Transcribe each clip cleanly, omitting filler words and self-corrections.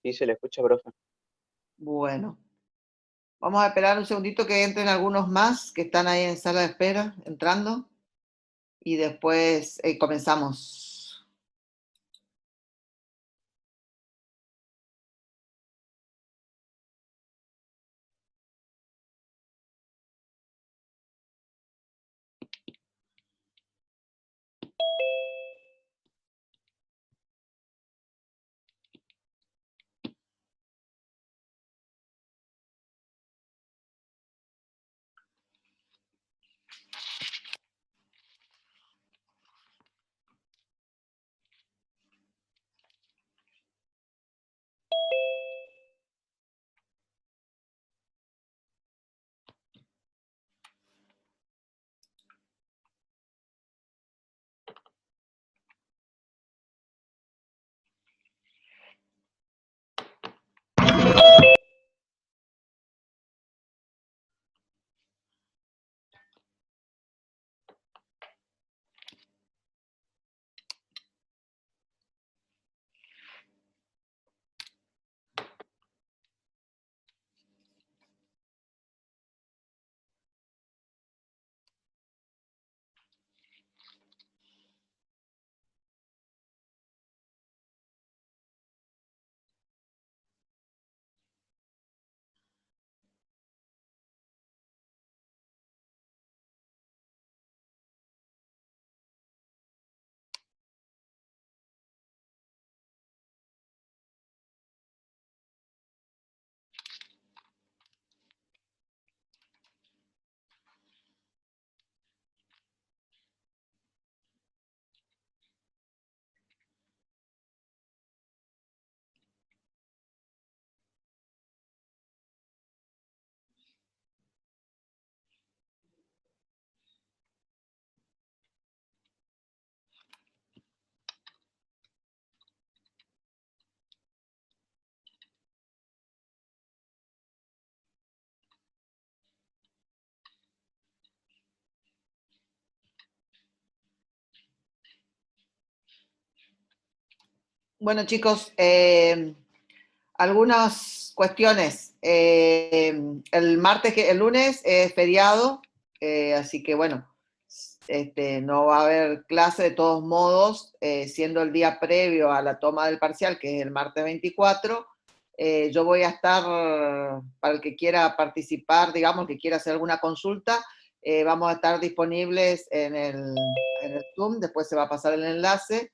Sí, se le escucha, profe. Bueno, vamos a esperar un segundito que entren algunos más que están ahí en sala de espera, entrando, y después comenzamos. Bueno, chicos, algunas cuestiones. El lunes es feriado, así que bueno, no va a haber clase de todos modos, siendo el día previo a la toma del parcial, que es el martes 24. Yo voy a estar, para el que quiera participar, digamos, que quiera hacer alguna consulta, vamos a estar disponibles en el Zoom, después se va a pasar el enlace,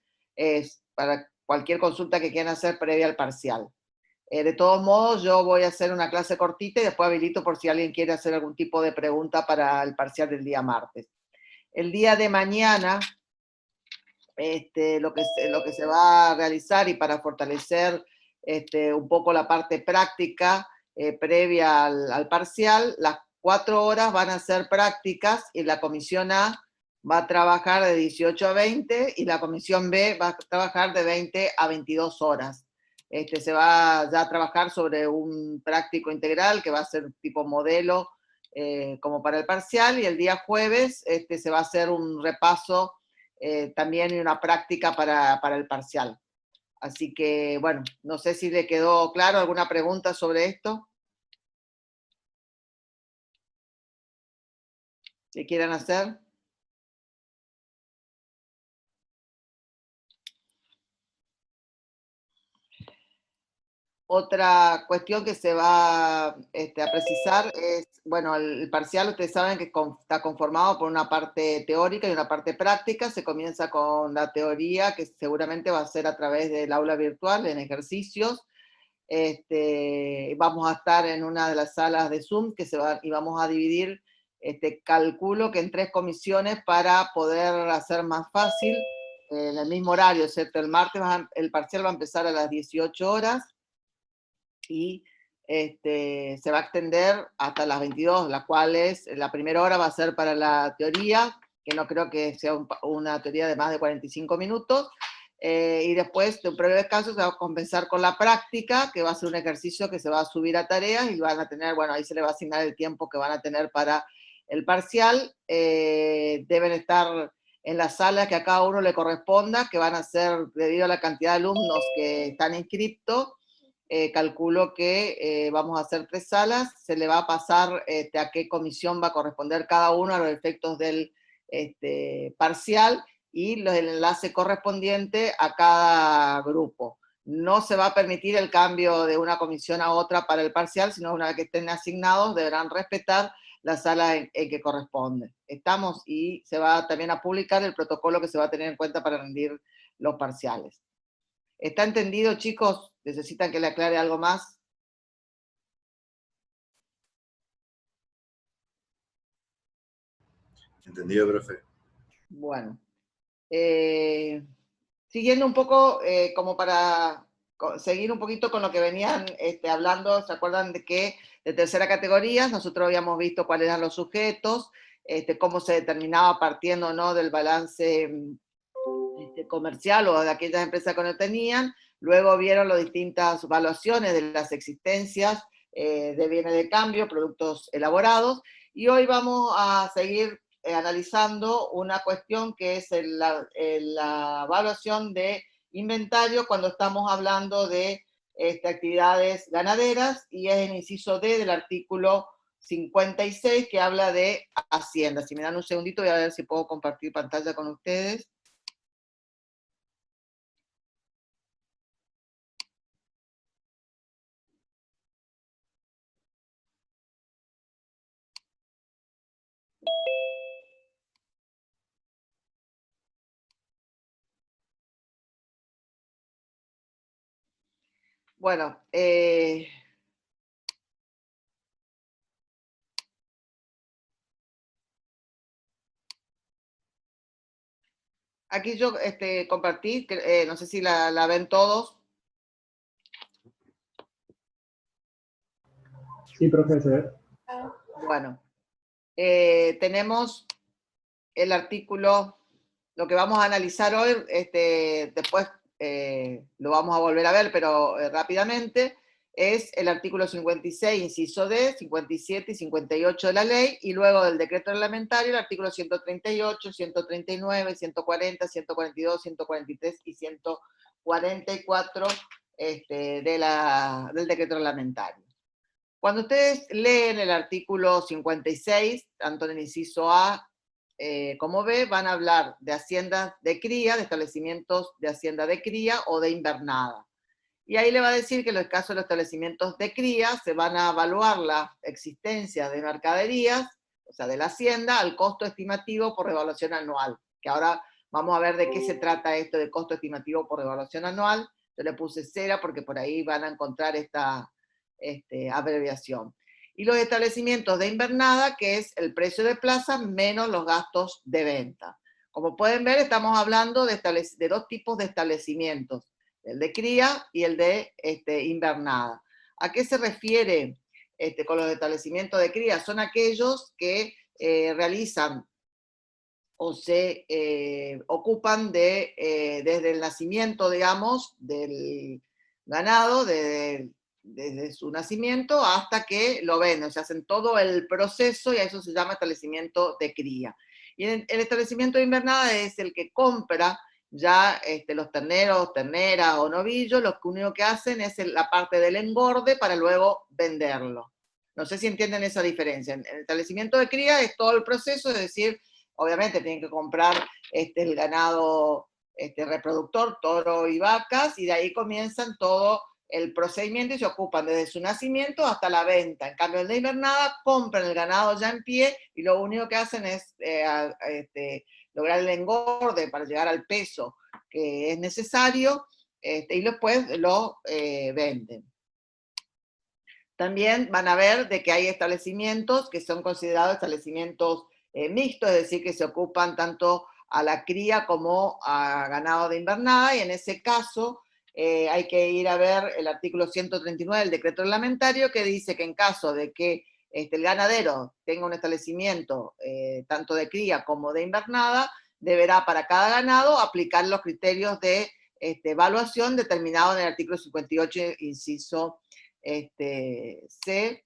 para cualquier consulta que quieran hacer previa al parcial. De todos modos, yo voy a hacer una clase cortita y después habilito por si alguien quiere hacer algún tipo de pregunta para el parcial del día martes. El día de mañana, lo que se va a realizar y para fortalecer un poco la parte práctica previa al parcial, las 4 horas van a ser prácticas y la comisión A va a trabajar de 18 a 20 y la comisión B va a trabajar de 20 a 22 horas. Se va ya a trabajar sobre un práctico integral que va a ser tipo modelo como para el parcial, y el día jueves se va a hacer un repaso también una práctica para el parcial. Así que, bueno, no sé si le quedó claro alguna pregunta sobre esto que quieran hacer. Otra cuestión que se va a precisar es, bueno, el parcial, ustedes saben que está conformado por una parte teórica y una parte práctica. Se comienza con la teoría, que seguramente va a ser a través del aula virtual, en ejercicios. Vamos a estar en una de las salas de Zoom y vamos a dividir, calculo que en 3 comisiones para poder hacer más fácil en el mismo horario, ¿cierto? El martes el parcial va a empezar a las 18 horas y se va a extender hasta las 22, las cuales la primera hora va a ser para la teoría, que no creo que sea una teoría de más de 45 minutos, y después de un breve descanso se va a compensar con la práctica, que va a ser un ejercicio que se va a subir a tareas y van a tener, bueno, ahí se le va a asignar el tiempo que van a tener para el parcial. Deben estar en las salas que a cada uno le corresponda, que van a ser, debido a la cantidad de alumnos que están inscritos, calculo que vamos a hacer 3 salas, se le va a pasar a qué comisión va a corresponder cada uno a los efectos del parcial, y el enlace correspondiente a cada grupo. No se va a permitir el cambio de una comisión a otra para el parcial, sino una vez que estén asignados deberán respetar la sala en que corresponde. Estamos, y se va también a publicar el protocolo que se va a tener en cuenta para rendir los parciales. ¿Está entendido, chicos? ¿Necesitan que le aclare algo más? Entendido, profe. Bueno. Siguiendo un poco, como para seguir un poquito con lo que venían hablando, ¿se acuerdan de que de tercera categoría nosotros habíamos visto cuáles eran los sujetos, cómo se determinaba partiendo, ¿no?, del balance comercial o de aquellas empresas que no tenían? Luego vieron las distintas evaluaciones de las existencias de bienes de cambio, productos elaborados, y hoy vamos a seguir analizando una cuestión que es la evaluación de inventario cuando estamos hablando de actividades ganaderas, y es el inciso D del artículo 56 que habla de Hacienda. Si me dan un segundito voy a ver si puedo compartir pantalla con ustedes. Bueno, aquí yo compartí, no sé si la ven todos. Sí, profesor. Bueno, tenemos el artículo, lo que vamos a analizar hoy, después lo vamos a volver a ver, pero rápidamente, es el artículo 56, inciso D, 57 y 58 de la ley, y luego del decreto reglamentario, el artículo 138, 139, 140, 142, 143 y 144 del decreto reglamentario. Cuando ustedes leen el artículo 56, tanto en el inciso A como B, van a hablar de haciendas de cría, de establecimientos de hacienda de cría o de invernada. Y ahí le va a decir que en el caso de los establecimientos de cría se van a evaluar la existencia de mercaderías, o sea, de la hacienda, al costo estimativo por revaluación anual. Que ahora vamos a ver de qué se trata esto de costo estimativo por revaluación anual. Yo le puse cera porque por ahí van a encontrar esta abreviación. Y los establecimientos de invernada, que es el precio de plaza menos los gastos de venta. Como pueden ver, estamos hablando de dos tipos de establecimientos, el de cría y el de invernada. ¿A qué se refiere con los establecimientos de cría? Son aquellos que realizan o se ocupan desde el nacimiento, digamos, del ganado, desde su nacimiento hasta que lo venden, o sea, hacen todo el proceso, y a eso se llama establecimiento de cría. Y el establecimiento de invernada es el que compra ya los terneros, terneras o novillos, lo único que hacen es la parte del engorde para luego venderlo. No sé si entienden esa diferencia. En el establecimiento de cría es todo el proceso, es decir, obviamente tienen que comprar el ganado reproductor, toro y vacas, y de ahí comienzan todo el procedimiento y se ocupan desde su nacimiento hasta la venta. En cambio, en la invernada compran el ganado ya en pie y lo único que hacen es lograr el engorde para llegar al peso que es necesario, y después lo venden. También van a ver de que hay establecimientos que son considerados establecimientos mixtos, es decir, que se ocupan tanto a la cría como a ganado de invernada, y en ese caso hay que ir a ver el artículo 139 del decreto reglamentario, que dice que en caso de que el ganadero tenga un establecimiento tanto de cría como de invernada, deberá para cada ganado aplicar los criterios de evaluación determinados en el artículo 58, inciso C,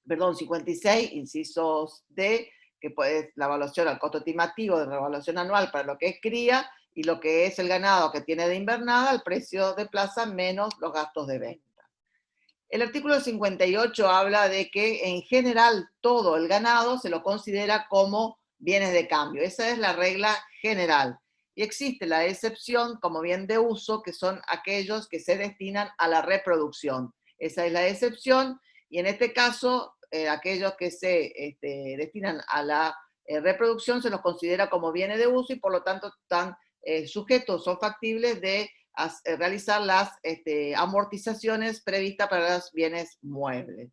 perdón, 56, incisos D, que puede la evaluación al costo estimativo de revaluación anual para lo que es cría, y lo que es el ganado que tiene de invernada al precio de plaza menos los gastos de venta. El artículo 58 habla de que en general todo el ganado se lo considera como bienes de cambio. Esa es la regla general. Y existe la excepción como bien de uso, que son aquellos que se destinan a la reproducción. Esa es la excepción, y en este caso, aquellos que se destinan a la reproducción se los considera como bienes de uso y por lo tanto están sujetos, son factibles de realizar las amortizaciones previstas para los bienes muebles.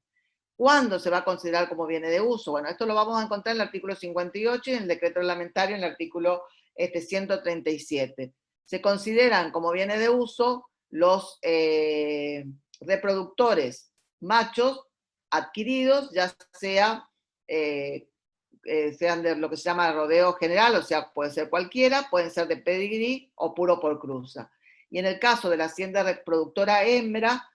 ¿Cuándo se va a considerar como bienes de uso? Bueno, esto lo vamos a encontrar en el artículo 58 y en el decreto reglamentario en el artículo 137. Se consideran como bienes de uso los reproductores machos adquiridos, ya sea sean de lo que se llama rodeo general, o sea, puede ser cualquiera, pueden ser de pedigrí o puro por cruza. Y en el caso de la hacienda reproductora hembra,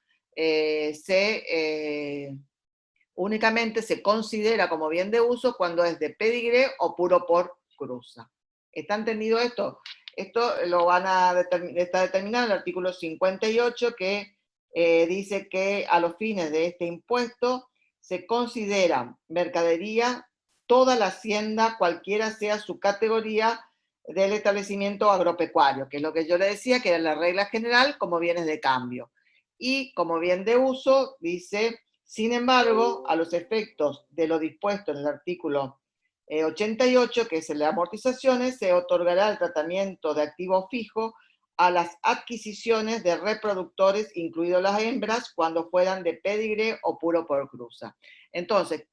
únicamente se considera como bien de uso cuando es de pedigrí o puro por cruza. ¿Está entendido esto? Esto lo van a está determinado en el artículo 58, que dice que a los fines de este impuesto se considera mercadería toda la hacienda, cualquiera sea su categoría del establecimiento agropecuario, que es lo que yo le decía, que era la regla general, como bienes de cambio. Y como bien de uso, dice, sin embargo, a los efectos de lo dispuesto en el artículo 88, que es el de amortizaciones, se otorgará el tratamiento de activo fijo a las adquisiciones de reproductores, incluidos las hembras, cuando fueran de pedigrí o puro por cruza. Entonces,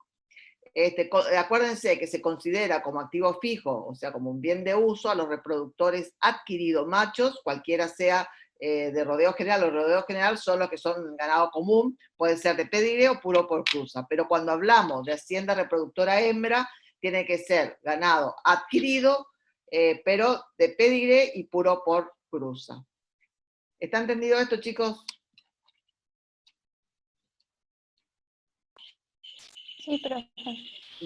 acuérdense que se considera como activo fijo, o sea, como un bien de uso, a los reproductores adquiridos machos, cualquiera sea de rodeo general. Los rodeos general son los que son ganado común, puede ser de pedigrí o puro por cruza, pero cuando hablamos de hacienda reproductora hembra, tiene que ser ganado adquirido, pero de pedigrí y puro por cruza. ¿Está entendido esto, chicos? Sí, profe.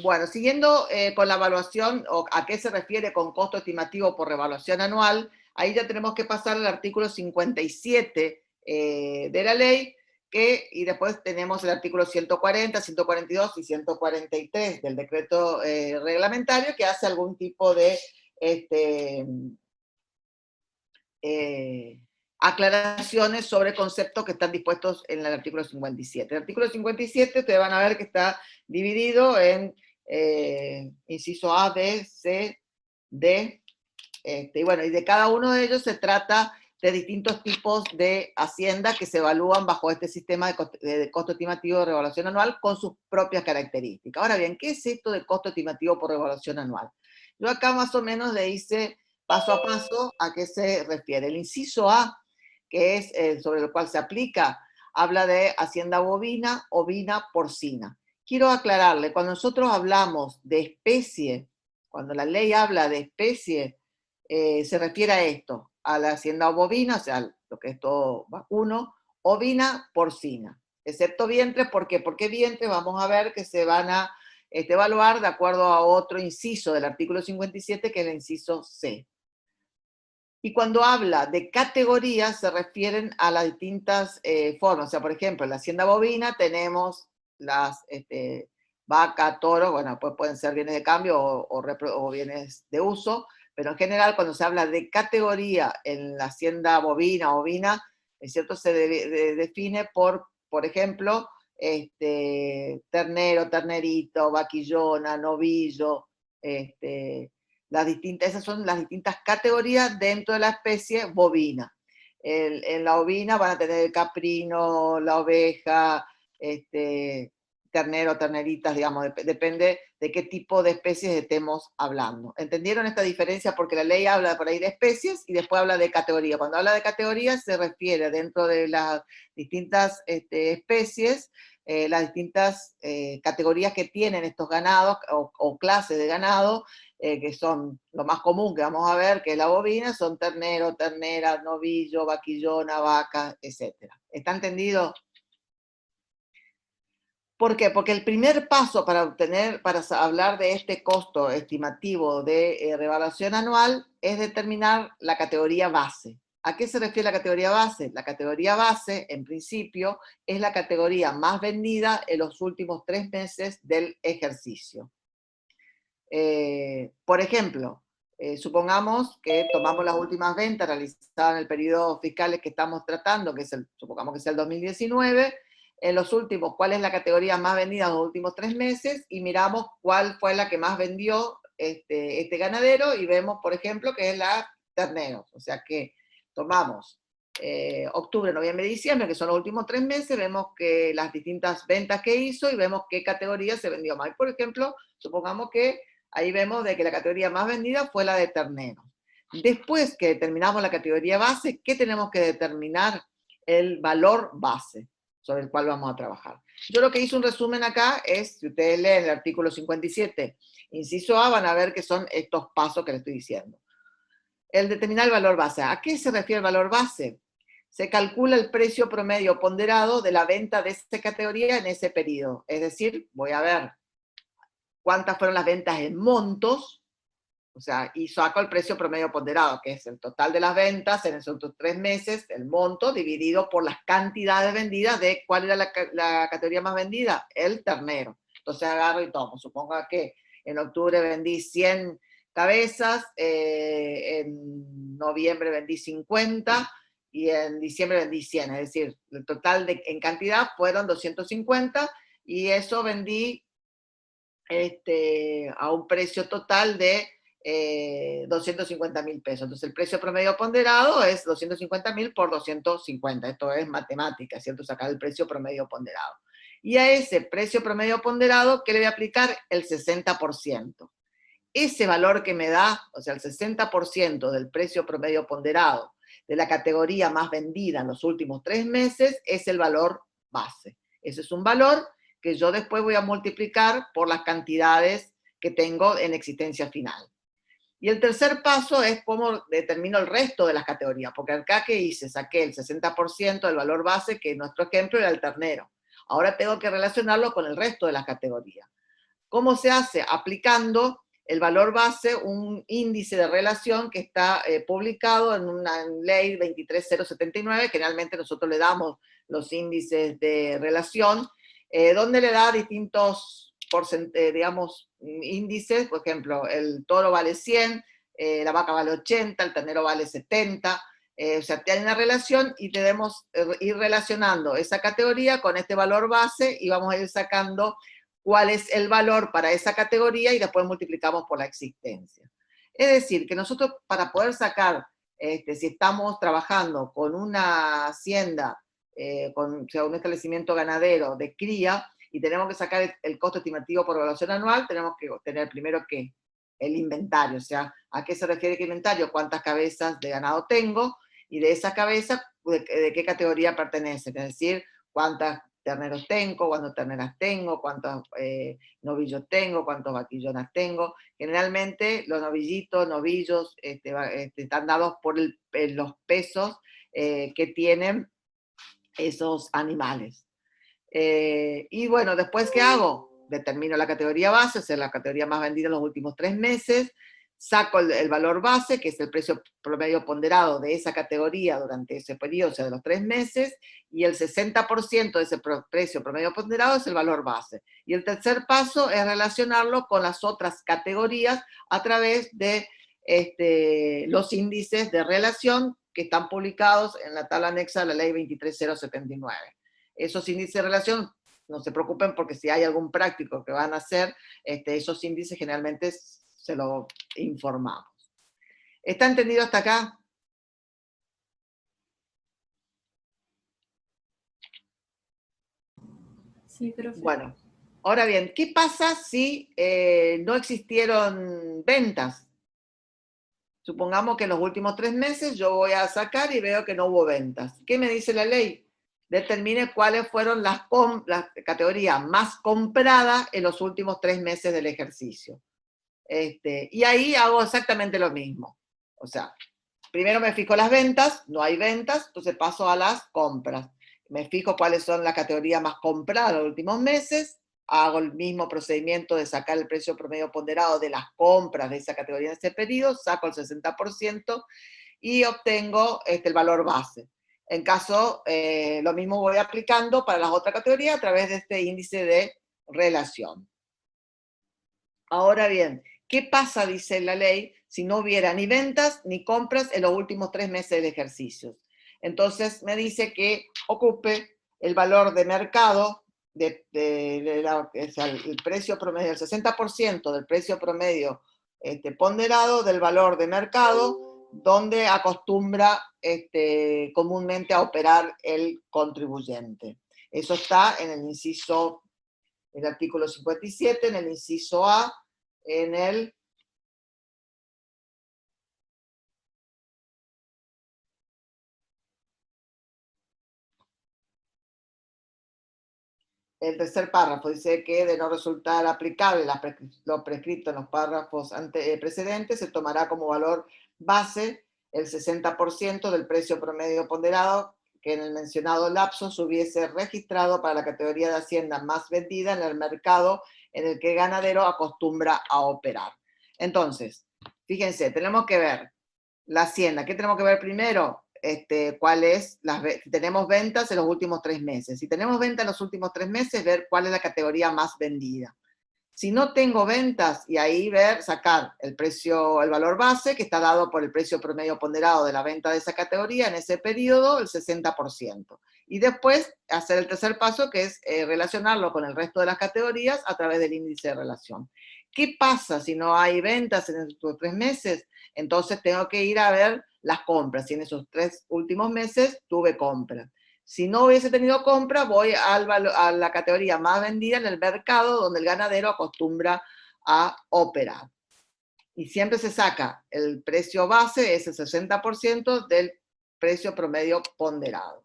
Bueno, siguiendo con la evaluación, o a qué se refiere con costo estimativo por revaluación anual, ahí ya tenemos que pasar al artículo 57 de la ley, y después tenemos el artículo 140, 142 y 143 del decreto reglamentario, que hace algún tipo de aclaraciones sobre conceptos que están dispuestos en el artículo 57. El artículo 57 ustedes van a ver que está dividido en inciso A, B, C, D, y bueno, y de cada uno de ellos se trata de distintos tipos de hacienda que se evalúan bajo este sistema de costo estimativo de revaluación anual con sus propias características. Ahora bien, ¿qué es esto de costo estimativo por revaluación anual? Yo acá más o menos le hice paso a paso a qué se refiere. El inciso A, que es sobre el cual se aplica, habla de hacienda bovina, ovina, porcina. Quiero aclararle, cuando nosotros hablamos de especie, cuando la ley habla de especie, se refiere a esto, a la hacienda bovina, o sea, lo que es todo vacuno, ovina, porcina, excepto vientres. ¿Por qué? Porque vientres vamos a ver que se van a evaluar de acuerdo a otro inciso del artículo 57, que es el inciso C. Y cuando habla de categorías, se refieren a las distintas formas. O sea, por ejemplo, en la hacienda bovina tenemos las vaca, toro, bueno, pues pueden ser bienes de cambio o bienes de uso, pero en general cuando se habla de categoría en la hacienda bovina, ovina, es cierto, se define por ejemplo, ternero, ternerito, vaquillona, novillo, esas son las distintas categorías dentro de la especie bovina. En la ovina van a tener el caprino, la oveja, ternero, terneritas, digamos, depende de qué tipo de especies estemos hablando. ¿Entendieron esta diferencia? Porque la ley habla por ahí de especies y después habla de categoría. Cuando habla de categoría se refiere dentro de las distintas especies, las distintas categorías que tienen estos ganados o clases de ganado, que son lo más común que vamos a ver, que es la bovina, son ternero, ternera, novillo, vaquillona, vaca, etc. ¿Está entendido? ¿Por qué? Porque el primer paso para hablar de este costo estimativo de revaluación anual es determinar la categoría base. ¿A qué se refiere la categoría base? La categoría base, en principio, es la categoría más vendida en los últimos 3 meses del ejercicio. Por ejemplo, supongamos que tomamos las últimas ventas realizadas en el periodo fiscal que estamos tratando, que es supongamos que es el 2019, en los últimos, cuál es la categoría más vendida en los últimos 3 meses, y miramos cuál fue la que más vendió este ganadero, y vemos, por ejemplo, que es la terneros. O sea que tomamos octubre, noviembre y diciembre, que son los últimos 3 meses, vemos que las distintas ventas que hizo y vemos qué categoría se vendió más. Por ejemplo, supongamos que ahí vemos de que la categoría más vendida fue la de terneros. Después que determinamos la categoría base, ¿qué tenemos que determinar? El valor base sobre el cual vamos a trabajar. Yo lo que hice un resumen acá es, si ustedes leen el artículo 57, inciso A, van a ver que son estos pasos que les estoy diciendo. El determinar el valor base. ¿A qué se refiere el valor base? Se calcula el precio promedio ponderado de la venta de esta categoría en ese periodo. Es decir, voy a ver cuántas fueron las ventas en montos, o sea, y saco el precio promedio ponderado, que es el total de las ventas en esos 3 meses, el monto dividido por las cantidades vendidas de cuál era la categoría más vendida, el ternero. Entonces agarro y tomo, supongo que en octubre vendí 100 cabezas, en noviembre vendí 50, y en diciembre vendí 100, es decir, el total en cantidad fueron 250, y eso vendí a un precio total de 250.000 pesos. Entonces el precio promedio ponderado es 250.000 por 250. Esto es matemática, ¿cierto? Sacar el precio promedio ponderado. Y a ese precio promedio ponderado, ¿qué le voy a aplicar? El 60%. Ese valor que me da, o sea, el 60% del precio promedio ponderado de la categoría más vendida en los últimos 3 meses, es el valor base. Ese es un valor que yo después voy a multiplicar por las cantidades que tengo en existencia final. Y el tercer paso es cómo determino el resto de las categorías, porque acá que hice, saqué el 60% del valor base, que en nuestro ejemplo era el ternero. Ahora tengo que relacionarlo con el resto de las categorías. ¿Cómo se hace? Aplicando el valor base, un índice de relación que está publicado en una ley 23079, generalmente nosotros le damos los índices de relación, donde le da distintos digamos, índices. Por ejemplo, el toro vale 100, la vaca vale 80, el ternero vale 70, o sea, tiene una relación y debemos ir relacionando esa categoría con este valor base, y vamos a ir sacando cuál es el valor para esa categoría y después multiplicamos por la existencia. Es decir, que nosotros para poder sacar, si estamos trabajando con una hacienda, o sea, un establecimiento ganadero de cría, y tenemos que sacar el costo estimativo por evaluación anual, tenemos que tener primero que el inventario, o sea, ¿a qué se refiere el inventario? ¿Cuántas cabezas de ganado tengo? Y de esas cabezas, ¿de qué categoría pertenecen? Es decir, ¿cuántas terneros tengo, cuántas terneras tengo, cuántos novillos tengo, cuántos vaquillonas tengo? Generalmente los novillos están dados por los pesos que tienen esos animales. Y bueno, después, ¿qué hago? Determino la categoría base, o sea, la categoría más vendida en los últimos 3 meses, saco el valor base, que es el precio promedio ponderado de esa categoría durante ese periodo, o sea, de los 3 meses, y el 60% de ese precio promedio ponderado es el valor base. Y el tercer paso es relacionarlo con las otras categorías a través de los índices de relación que están publicados en la tabla anexa de la ley 23079. Esos índices de relación, no se preocupen, porque si hay algún práctico que van a hacer, esos índices generalmente se lo informamos. ¿Está entendido hasta acá? Sí, profe. Bueno, ahora bien, ¿qué pasa si no existieron ventas? Supongamos que en los últimos 3 meses yo voy a sacar y veo que no hubo ventas. ¿Qué me dice la ley? Determine cuáles fueron las categorías más compradas en los últimos 3 meses del ejercicio. Y ahí hago exactamente lo mismo. O sea, primero me fijo las ventas, no hay ventas, entonces paso a las compras. Me fijo cuáles son las categorías más compradas en los últimos meses, hago el mismo procedimiento de sacar el precio promedio ponderado de las compras de esa categoría en ese periodo, saco el 60% y obtengo el valor base. En caso, lo mismo voy aplicando para las otras categorías a través de este índice de relación. Ahora bien, ¿qué pasa, dice la ley, si no hubiera ni ventas ni compras en los últimos 3 meses de ejercicio? Entonces me dice que ocupe el valor de mercado, o sea, el precio promedio, el 60% del precio promedio ponderado del valor de mercado, donde acostumbra comúnmente a operar el contribuyente. Eso está en el inciso, el artículo 57, en el inciso A, en el tercer párrafo. Dice que de no resultar aplicable lo prescrito en los párrafos precedentes, se tomará como valor base el 60% del precio promedio ponderado que en el mencionado lapso se hubiese registrado para la categoría de hacienda más vendida en el mercado en el que el ganadero acostumbra a operar. Entonces, fíjense, tenemos que ver la hacienda. ¿Qué tenemos que ver primero? Cuál es si tenemos ventas en los últimos 3 meses. Si tenemos ventas en los últimos 3 meses, ver cuál es la categoría más vendida. Si no tengo ventas, y ahí sacar el precio, el valor base, que está dado por el precio promedio ponderado de la venta de esa categoría en ese periodo, el 60%. Y después hacer el tercer paso, que es relacionarlo con el resto de las categorías a través del índice de relación. ¿Qué pasa si no hay ventas en estos 3 meses? Entonces tengo que ir a ver las compras. Si en esos 3 últimos meses tuve compras. Si no hubiese tenido compra, voy a la categoría más vendida en el mercado donde el ganadero acostumbra a operar. Y siempre se saca el precio base, es el 60% del precio promedio ponderado.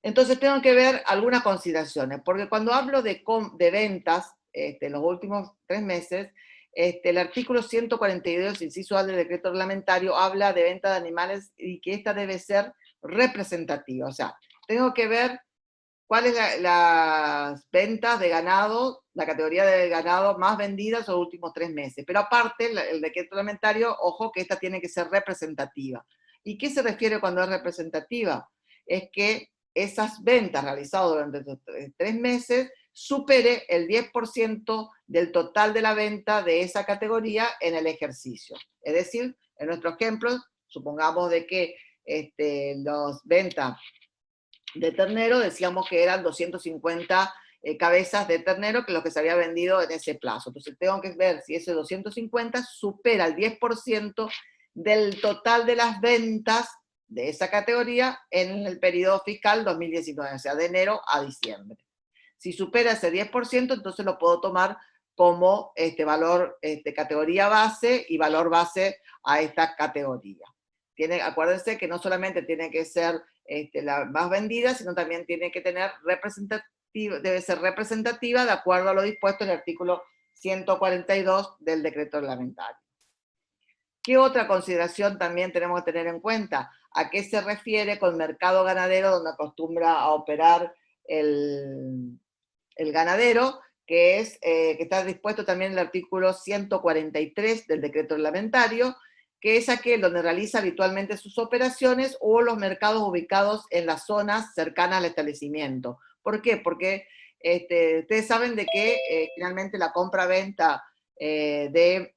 Entonces tengo que ver algunas consideraciones, porque cuando hablo de ventas en los últimos 3 meses, el artículo 142, inciso A del decreto reglamentario, habla de venta de animales y que esta debe ser representativa. O sea, tengo que ver cuáles las ventas de ganado, la categoría de ganado más vendidas en los últimos 3 meses. Pero aparte, el decreto reglamentario, ojo que esta tiene que ser representativa. ¿Y qué se refiere cuando es representativa? Es que esas ventas realizadas durante estos 3 meses supere el 10% del total de la venta de esa categoría en el ejercicio. Es decir, en nuestro ejemplo, supongamos de que las ventas de ternero decíamos que eran 250 cabezas de ternero, que es lo que se había vendido en ese plazo. Entonces tengo que ver si ese 250 supera el 10% del total de las ventas de esa categoría en el periodo fiscal 2019, o sea, de enero a diciembre. Si supera ese 10%, entonces lo puedo tomar como valor, categoría base y valor base a esta categoría. Acuérdense que no solamente tiene que ser la más vendida, sino también tiene que tener debe ser representativa de acuerdo a lo dispuesto en el artículo 142 del decreto reglamentario. ¿Qué otra consideración también tenemos que tener en cuenta? ¿A qué se refiere con mercado ganadero donde acostumbra a operar el ganadero? Que está dispuesto también en el artículo 143 del decreto reglamentario, que es aquel donde realiza habitualmente sus operaciones o los mercados ubicados en las zonas cercanas al establecimiento. ¿Por qué? Porque ustedes saben de que finalmente la compra-venta de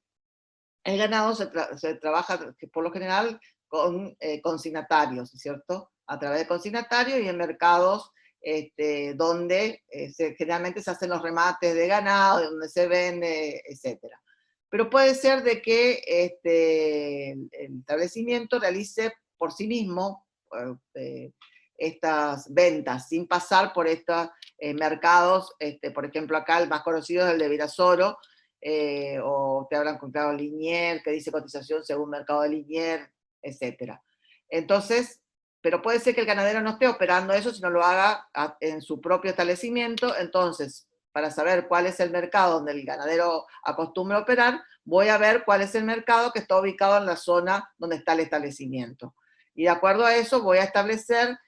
el ganado se trabaja por lo general con consignatarios, ¿cierto? A través de consignatarios y en mercados donde generalmente se hacen los remates de ganado, donde se vende, etc. Pero puede ser de que el establecimiento realice por sí mismo estas ventas, sin pasar por estos mercados, por ejemplo acá el más conocido es el de Virasoro, o te habrán comprado Linier, que dice cotización según mercado de Linier, etc. Entonces, pero puede ser que el ganadero no esté operando eso, sino lo haga en su propio establecimiento. Entonces, para saber cuál es el mercado donde el ganadero acostumbra a operar, voy a ver cuál es el mercado que está ubicado en la zona donde está el establecimiento. Y de acuerdo a eso voy a establecer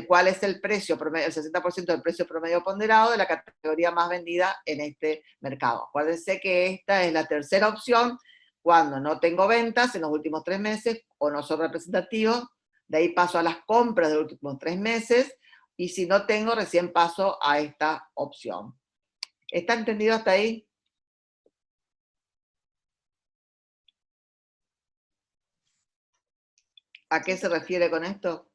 cuál es el precio promedio, el 60% del precio promedio ponderado de la categoría más vendida en este mercado. Acuérdense que esta es la tercera opción cuando no tengo ventas en los últimos 3 meses o no son representativos, de ahí paso a las compras de los últimos 3 meses, y si no tengo, recién paso a esta opción. ¿Está entendido hasta ahí? ¿A qué se refiere con esto?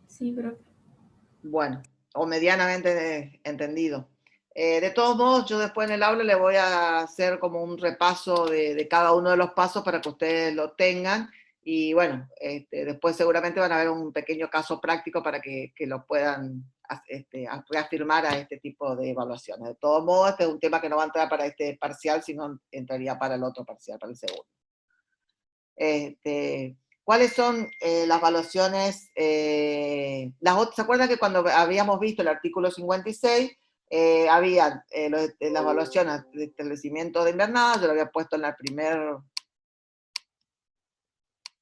Sí, profe. Bueno, o medianamente entendido. De todos modos, yo después en el aula le voy a hacer como un repaso de cada uno de los pasos para que ustedes lo tengan. Y bueno, después seguramente van a ver un pequeño caso práctico para que lo puedan reafirmar a este tipo de evaluaciones. De todos modos, este es un tema que no va a entrar para este parcial, sino entraría para el otro parcial, para el segundo. ¿Cuáles son las evaluaciones? ¿Se acuerdan que cuando habíamos visto el artículo 56, había las evaluaciones de establecimiento de invernada? Yo lo había puesto en la primera,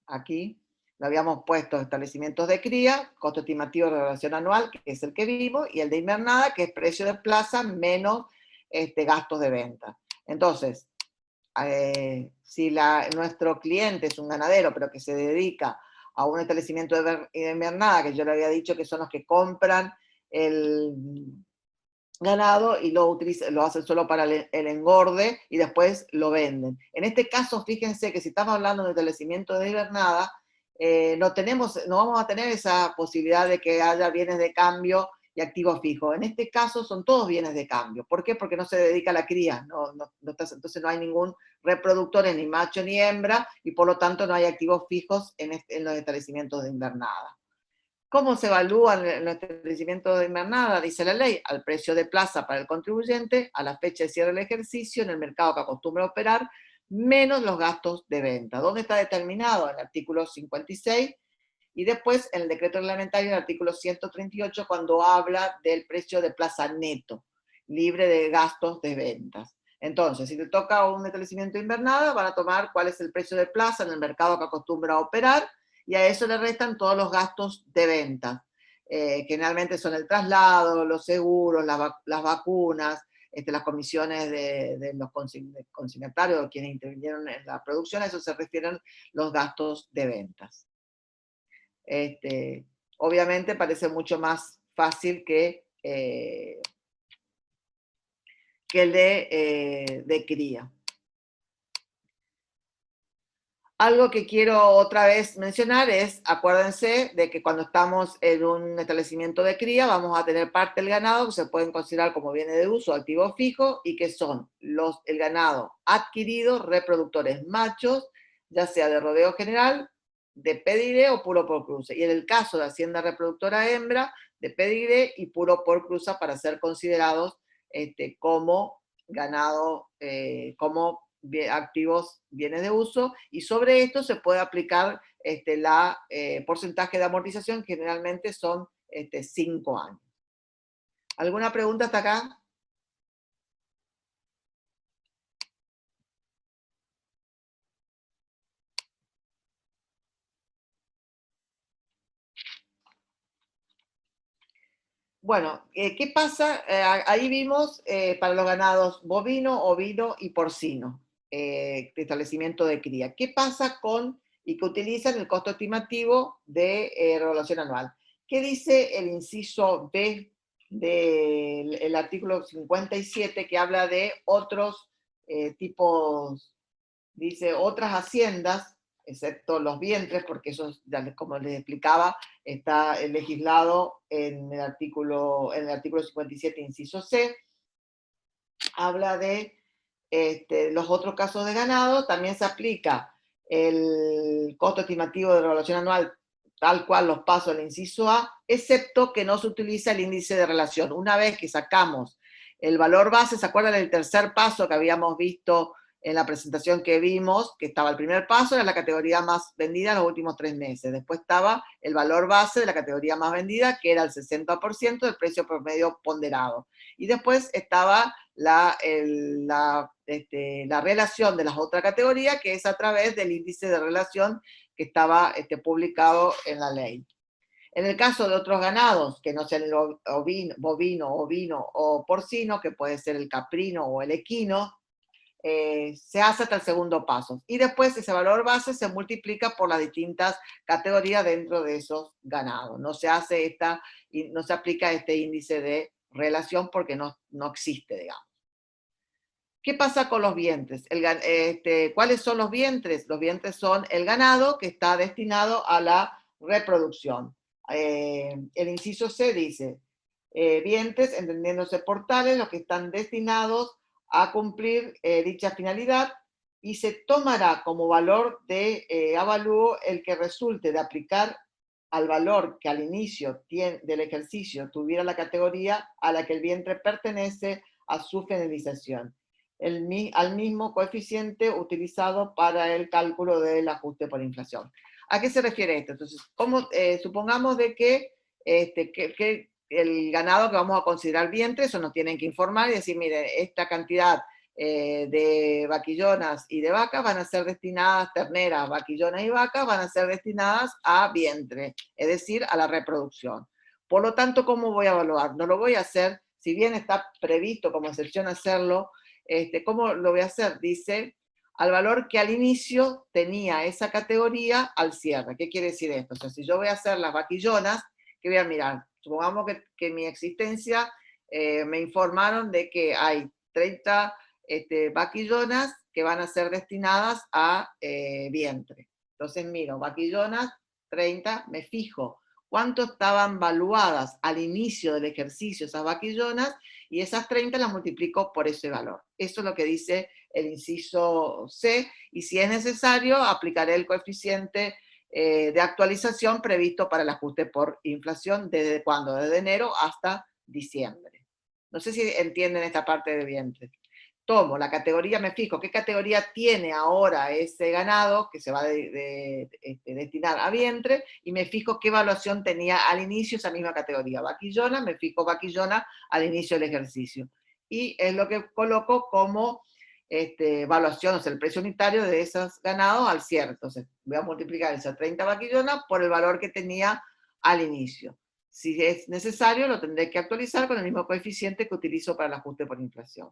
aquí, lo habíamos puesto establecimientos de cría, costo estimativo de relación anual, que es el que vimos, y el de invernada, que es precio de plaza menos gastos de venta. Entonces, si nuestro cliente es un ganadero, pero que se dedica a un establecimiento de invernada, que yo le había dicho que son los que compran el ganado y lo hacen solo para el engorde y después lo venden. En este caso, fíjense que si estamos hablando de establecimiento de invernada, no vamos a tener esa posibilidad de que haya bienes de cambio y activos fijos. En este caso son todos bienes de cambio. ¿Por qué? Porque no se dedica a la cría, entonces no hay ningún reproductor, ni macho ni hembra, y por lo tanto no hay activos fijos en los establecimientos de invernada. ¿Cómo se evalúan los establecimientos de invernada? Dice la ley, al precio de plaza para el contribuyente, a la fecha de cierre del ejercicio, en el mercado que acostumbra operar, menos los gastos de venta. ¿Dónde está determinado? En el artículo 56, y después en el decreto reglamentario, en el artículo 138, cuando habla del precio de plaza neto, libre de gastos de ventas. Entonces, si te toca un establecimiento de invernada, van a tomar cuál es el precio de plaza en el mercado que acostumbra a operar, y a eso le restan todos los gastos de venta, que generalmente son el traslado, los seguros, las vacunas, las comisiones de los consignatarios, quienes intervinieron en la producción, a eso se refieren los gastos de ventas. Obviamente parece mucho más fácil que el de cría. Algo que quiero otra vez mencionar es, acuérdense de que cuando estamos en un establecimiento de cría vamos a tener parte del ganado que se pueden considerar como bienes de uso, activos fijos, y que son el ganado adquirido, reproductores machos, ya sea de rodeo general, de pedigree o puro por cruce. Y en el caso de hacienda reproductora hembra, de pedigree y puro por cruza para ser considerados como ganado, como activos bienes de uso, y sobre esto se puede aplicar la porcentaje de amortización, que generalmente son 5 años. ¿Alguna pregunta hasta acá? Bueno, ¿qué pasa? Ahí vimos para los ganados bovino, ovino y porcino, de establecimiento de cría. ¿Qué pasa y que utilizan el costo estimativo de regulación anual? ¿Qué dice el inciso B del artículo 57, que habla de otros tipos, dice otras haciendas, excepto los vientres, porque eso, como les explicaba, está legislado en el artículo 57, inciso C, habla de los otros casos de ganado, también se aplica el costo estimativo de relación anual, tal cual los pasos del inciso A, excepto que no se utiliza el índice de relación. Una vez que sacamos el valor base, ¿se acuerdan del tercer paso que habíamos visto en la presentación que vimos? Que estaba el primer paso, era la categoría más vendida en los últimos 3 meses. Después estaba el valor base de la categoría más vendida, que era el 60% del precio promedio ponderado. Y después estaba la la relación de las otras categorías, que es a través del índice de relación que estaba publicado en la ley. En el caso de otros ganados, que no sean el bovino, ovino o porcino, que puede ser el caprino o el equino, se hace hasta el segundo paso. Y después ese valor base se multiplica por las distintas categorías dentro de esos ganados. No se aplica este índice de relación porque no existe, digamos. ¿Qué pasa con los vientres? ¿Cuáles son los vientres? Los vientres son el ganado que está destinado a la reproducción. El inciso C dice, vientres, entendiéndose por tales, los que están destinados a cumplir dicha finalidad, y se tomará como valor de avalúo el que resulte de aplicar al valor que al inicio del ejercicio tuviera la categoría a la que el vientre pertenece a su finalización, al mismo coeficiente utilizado para el cálculo del ajuste por inflación. ¿A qué se refiere esto? Entonces, supongamos de que el ganado que vamos a considerar vientre, eso nos tienen que informar y decir, mire, esta cantidad de vaquillonas y de vacas van a ser destinadas, terneras, vaquillonas y vacas, van a ser destinadas a vientre, es decir, a la reproducción. Por lo tanto, ¿cómo voy a evaluar? No lo voy a hacer, si bien está previsto como excepción hacerlo, ¿cómo lo voy a hacer? Dice, al valor que al inicio tenía esa categoría al cierre. ¿Qué quiere decir esto? O sea, si yo voy a hacer las vaquillonas, ¿qué voy a mirar? Supongamos que en mi existencia me informaron de que hay 30 vaquillonas que van a ser destinadas a vientre. Entonces miro, vaquillonas, 30, me fijo cuánto estaban valuadas al inicio del ejercicio esas vaquillonas, y esas 30 las multiplico por ese valor. Eso es lo que dice el inciso C, y si es necesario, aplicaré el coeficiente de actualización previsto para el ajuste por inflación. ¿Desde cuándo? Desde enero hasta diciembre. No sé si entienden esta parte de vientre. Tomo la categoría, me fijo qué categoría tiene ahora ese ganado que se va a destinar a vientre, y me fijo qué evaluación tenía al inicio esa misma categoría. Vaquillona, me fijo vaquillona al inicio del ejercicio. Y es lo que coloco como evaluación, o sea, el precio unitario de esos ganados al cierre. Entonces, voy a multiplicar esas 30 vaquillonas por el valor que tenía al inicio. Si es necesario, lo tendré que actualizar con el mismo coeficiente que utilizo para el ajuste por inflación.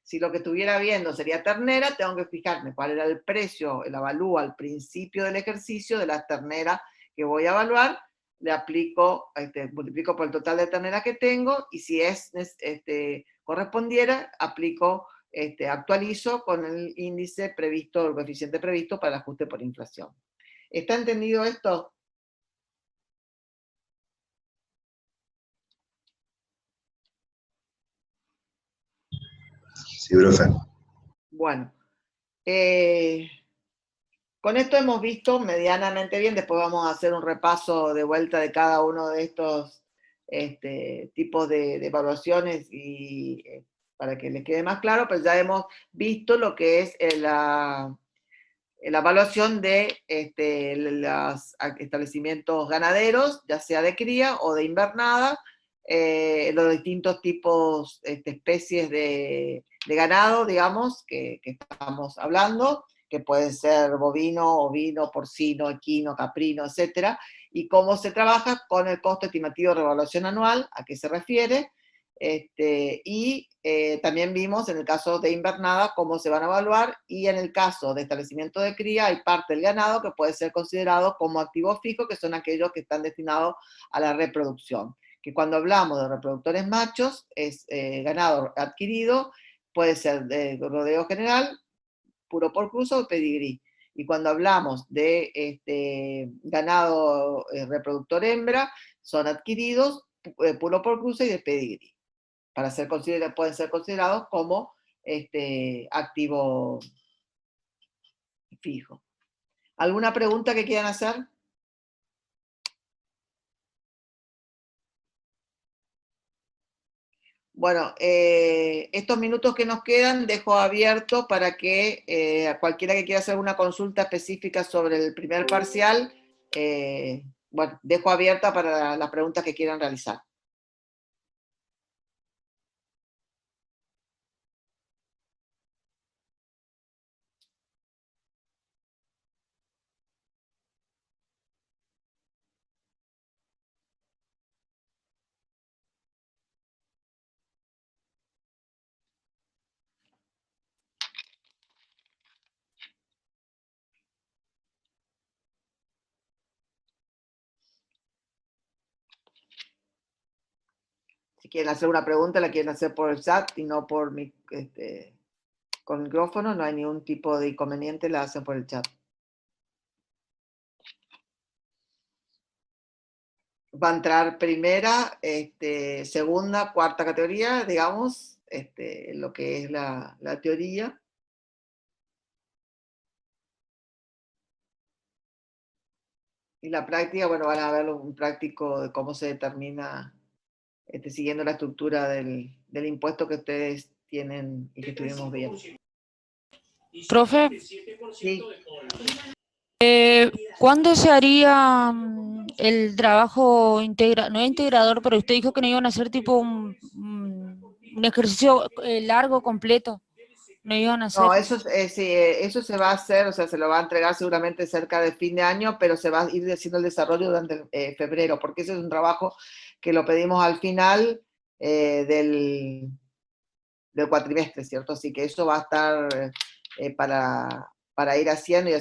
Si lo que estuviera viendo sería ternera, tengo que fijarme cuál era el precio, el avalúo al principio del ejercicio de la ternera que voy a evaluar, le aplico, multiplico por el total de ternera que tengo, y si correspondiera, actualizo con el índice previsto, el coeficiente previsto para el ajuste por inflación. ¿Está entendido esto? Sí, profe. Bueno, con esto hemos visto medianamente bien. Después vamos a hacer un repaso de vuelta de cada uno de estos tipos de evaluaciones y para que les quede más claro, pues ya hemos visto lo que es la evaluación de los establecimientos ganaderos, ya sea de cría o de invernada, los distintos tipos, especies de ganado, digamos, que estamos hablando, que pueden ser bovino, ovino, porcino, equino, caprino, etcétera, y cómo se trabaja con el costo estimativo de revaluación anual, a qué se refiere, y también vimos en el caso de invernada cómo se van a evaluar, y en el caso de establecimiento de cría hay parte del ganado que puede ser considerado como activo fijo, que son aquellos que están destinados a la reproducción. Que cuando hablamos de reproductores machos, es ganado adquirido, puede ser de rodeo general, puro por cruza o pedigrí. Y cuando hablamos de ganado reproductor hembra, son adquiridos puro por cruza y de pedigrí. Pueden ser considerados como activo fijo. ¿Alguna pregunta que quieran hacer? Bueno, estos minutos que nos quedan dejo abierto para que cualquiera que quiera hacer alguna consulta específica sobre el primer parcial, bueno, dejo abierta para las preguntas que quieran realizar. Si quieren hacer una pregunta, la quieren hacer por el chat y no por con micrófono, no hay ningún tipo de inconveniente, la hacen por el chat. Va a entrar primera, segunda, cuarta categoría, digamos, lo que es la teoría. Y la práctica, bueno, van a ver un práctico de cómo se determina, siguiendo la estructura del impuesto que ustedes tienen y que estuvimos viendo. Profe, Sí. ¿Cuándo se haría el trabajo no integrador, pero usted dijo que no iban a hacer tipo un ejercicio largo, completo? No iban a hacer. No, eso se va a hacer, o sea, se lo va a entregar seguramente cerca de fin de año, pero se va a ir haciendo el desarrollo durante febrero, porque ese es un trabajo que lo pedimos al final del cuatrimestre, ¿cierto? Así que eso va a estar para ir haciendo ir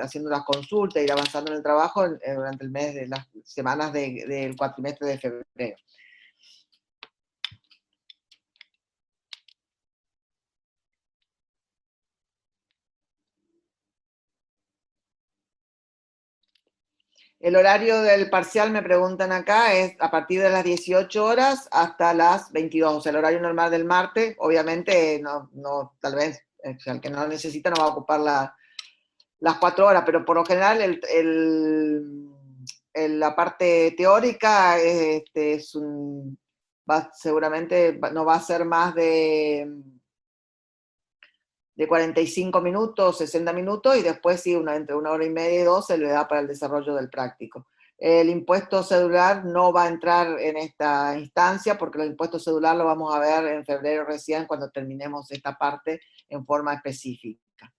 haciendo las consultas, ir avanzando en el trabajo durante el mes de las semanas del cuatrimestre de febrero. El horario del parcial, me preguntan acá, es a partir de las 18 horas hasta las 22, o sea, el horario normal del martes, obviamente, tal vez, el que no lo necesita no va a ocupar las 4 horas, pero por lo general la parte teórica seguramente no va a ser más de 45 minutos, 60 minutos, y después sí, entre 1 hora y media y 2 se le da para el desarrollo del práctico. El impuesto cedular no va a entrar en esta instancia, porque el impuesto cedular lo vamos a ver en febrero recién, cuando terminemos esta parte en forma específica.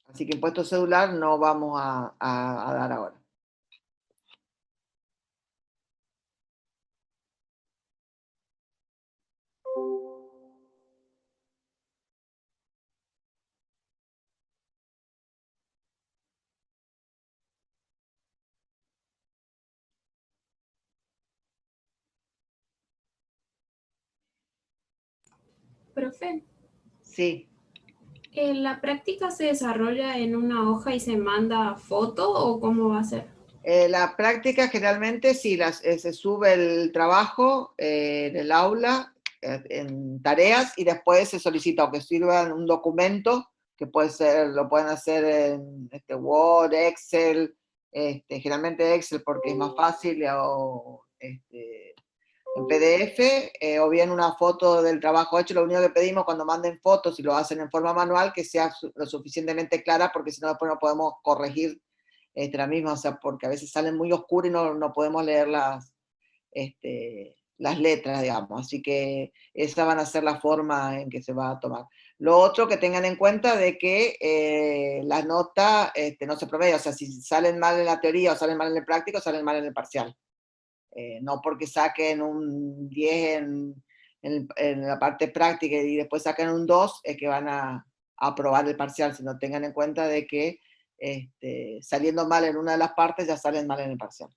Así que impuesto cedular no vamos a dar ahora. Profe, Sí. ¿la práctica se desarrolla en una hoja y se manda foto o cómo va a ser? La práctica generalmente sí, se sube el trabajo en el aula, en tareas, y después se solicita o que sirvan un documento, que puede ser, lo pueden hacer en Word, Excel, generalmente Excel porque es más fácil, o en PDF, o bien una foto del trabajo hecho. Lo único que pedimos cuando manden fotos y lo hacen en forma manual, que sea lo suficientemente clara, porque si no después no podemos corregir la misma, o sea, porque a veces salen muy oscuras y no podemos leer las letras, digamos, así que esa van a ser la forma en que se va a tomar. Lo otro, que tengan en cuenta de que la nota no se promedia, o sea, si salen mal en la teoría o salen mal en el práctico, salen mal en el parcial. No porque saquen un 10 en la parte práctica y después saquen un 2, es que van a aprobar el parcial, sino tengan en cuenta de que saliendo mal en una de las partes ya salen mal en el parcial.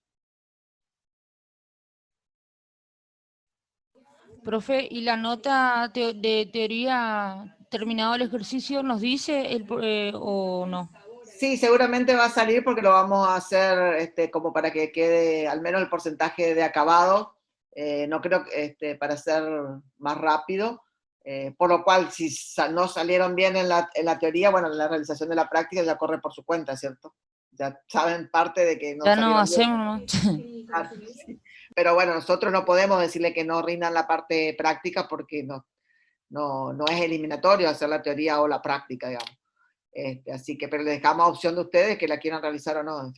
Profe, ¿y la nota de teoría terminado el ejercicio nos dice o no? Sí, seguramente va a salir porque lo vamos a hacer como para que quede al menos el porcentaje de acabado. No creo que para ser más rápido. Por lo cual, si no salieron bien en la teoría, bueno, en la realización de la práctica ya corre por su cuenta, ¿cierto? Ya saben parte de que no Ya no salieron bien. hacemos, ¿no? Claro, sí. Pero bueno, nosotros no podemos decirle que no rindan la parte práctica porque no es eliminatorio hacer la teoría o la práctica, digamos. Así que, pero le dejamos opción de ustedes que la quieran realizar o no.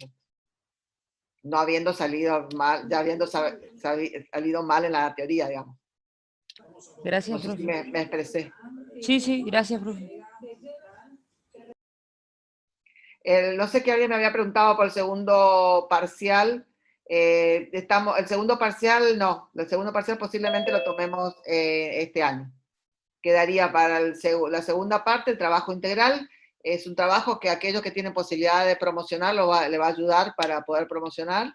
No habiendo salido mal, ya habiendo salido mal en la teoría, digamos. Gracias, No sé si profe. me expresé. Sí, gracias, profe. No sé, que alguien me había preguntado por el segundo parcial. El segundo parcial, no. El segundo parcial posiblemente lo tomemos este año. Quedaría para la segunda parte, el trabajo integral. Es un trabajo que aquellos que tienen posibilidad de promocionar le va a ayudar para poder promocionar.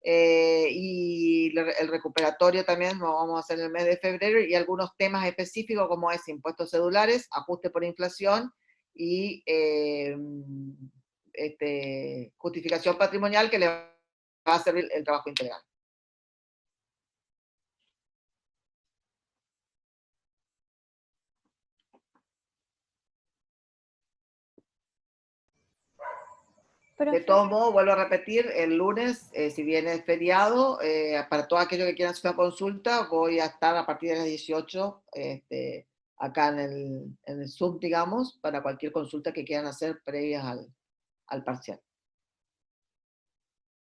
y el recuperatorio también lo vamos a hacer en el mes de febrero, y algunos temas específicos como es impuestos cedulares, ajuste por inflación y justificación patrimonial, que le va a servir el trabajo integral. De todos modos, vuelvo a repetir, el lunes, si bien es feriado, para todos aquellos que quieran hacer una consulta, voy a estar a partir de las 18 acá en el Zoom, digamos, para cualquier consulta que quieran hacer previas al parcial.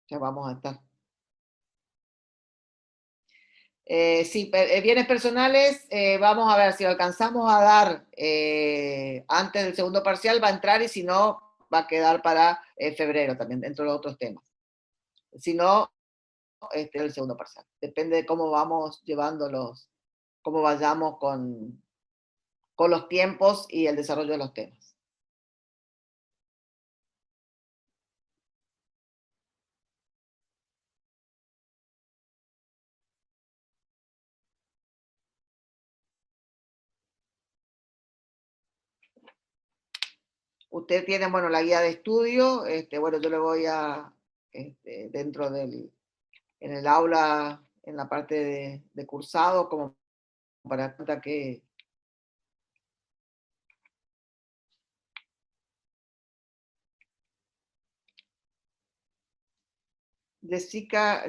Ya vamos a estar. Sí, bienes personales, vamos a ver si lo alcanzamos a dar antes del segundo parcial, va a entrar, y si no, va a quedar para febrero también, dentro de los otros temas. Si no, el segundo parcial. Depende de cómo vamos llevando cómo vayamos con los tiempos y el desarrollo de los temas. Usted tiene, bueno, la guía de estudio, bueno, yo le voy a, dentro en el aula, en la parte de cursado, como para que... Jessica,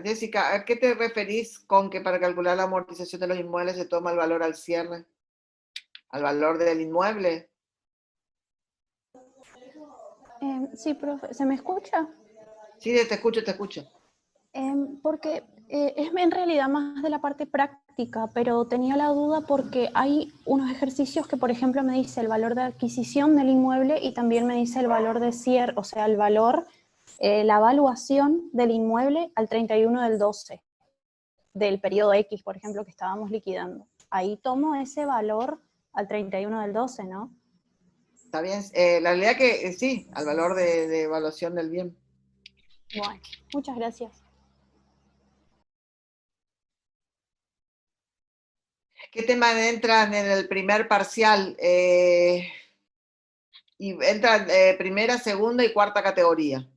¿a qué te referís con que para calcular la amortización de los inmuebles se toma el valor al cierre? ¿Al valor del inmueble? Sí, profe, ¿se me escucha? Sí, te escucho, te escucho. Porque es en realidad más de la parte práctica, pero tenía la duda porque hay unos ejercicios que, por ejemplo, me dice el valor de adquisición del inmueble y también me dice el valor de cierre, o sea, el valor, la evaluación del inmueble al 31/12 del periodo X, por ejemplo, que estábamos liquidando. Ahí tomo ese valor al 31/12, ¿no? Está bien. La realidad que sí, al valor de evaluación del bien. Bueno, muchas gracias. ¿Qué temas entran en el primer parcial? Y entran primera, segunda y cuarta categoría.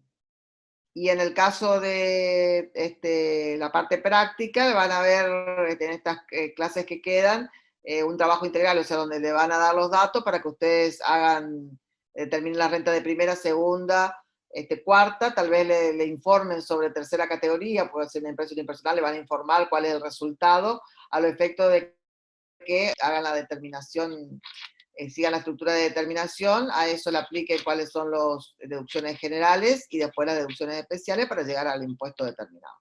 Y en el caso de la parte práctica, van a ver en estas clases que quedan un trabajo integral, o sea, donde le van a dar los datos para que ustedes determinen la renta de primera, segunda, cuarta, tal vez le informen sobre tercera categoría, puede ser una empresa unipersonal, le van a informar cuál es el resultado, a lo efecto de que hagan la determinación, sigan la estructura de determinación, a eso le aplique cuáles son las deducciones generales y después las deducciones especiales para llegar al impuesto determinado.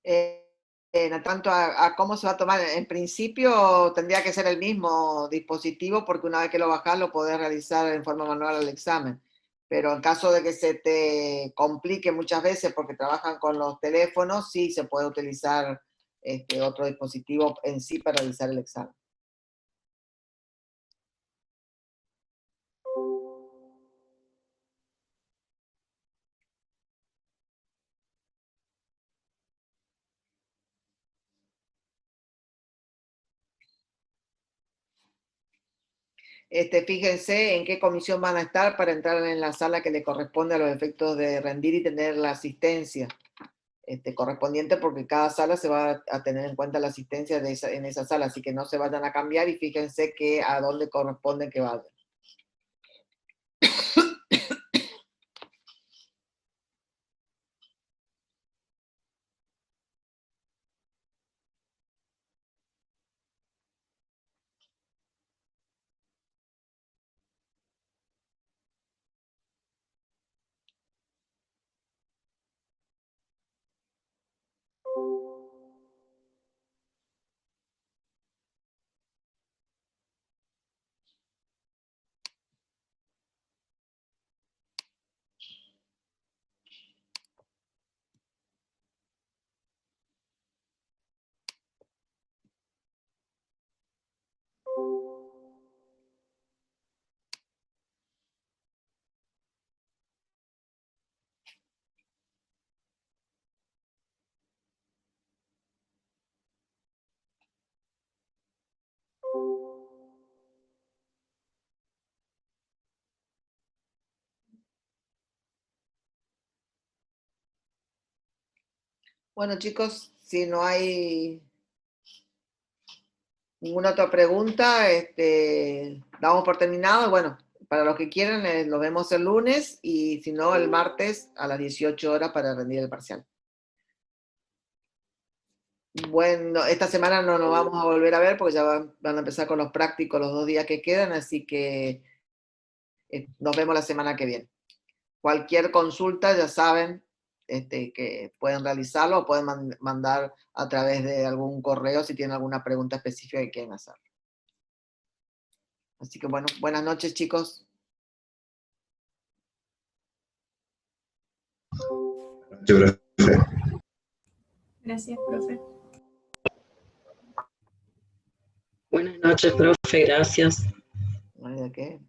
En tanto a cómo se va a tomar, en principio tendría que ser el mismo dispositivo, porque una vez que lo bajas lo podés realizar en forma manual el examen. Pero en caso de que se te complique muchas veces porque trabajan con los teléfonos, sí se puede utilizar otro dispositivo en sí para realizar el examen. fíjense en qué comisión van a estar para entrar en la sala que le corresponde a los efectos de rendir y tener la asistencia correspondiente, porque cada sala se va a tener en cuenta la asistencia en esa sala, así que no se vayan a cambiar y fíjense que a dónde corresponde que vayan. Bueno, chicos, si no hay ninguna otra pregunta, damos por terminado. Bueno, para los que quieran, lo vemos el lunes y si no, el martes a las 18 horas para rendir el parcial. Bueno, esta semana no nos vamos a volver a ver porque ya van a empezar con los prácticos los 2 días que quedan, así que nos vemos la semana que viene. Cualquier consulta, ya saben, que pueden realizarlo o pueden mandar a través de algún correo si tienen alguna pregunta específica que quieren hacer. Así que bueno, buenas noches, chicos. Muchas gracias. Gracias, profe. Buenas noches, profe, gracias. No hay de qué.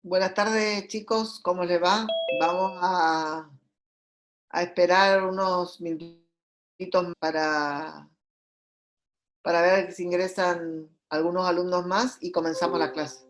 Buenas tardes, chicos, ¿cómo les va? Vamos a esperar unos minutitos para ver si ingresan algunos alumnos más y comenzamos la clase.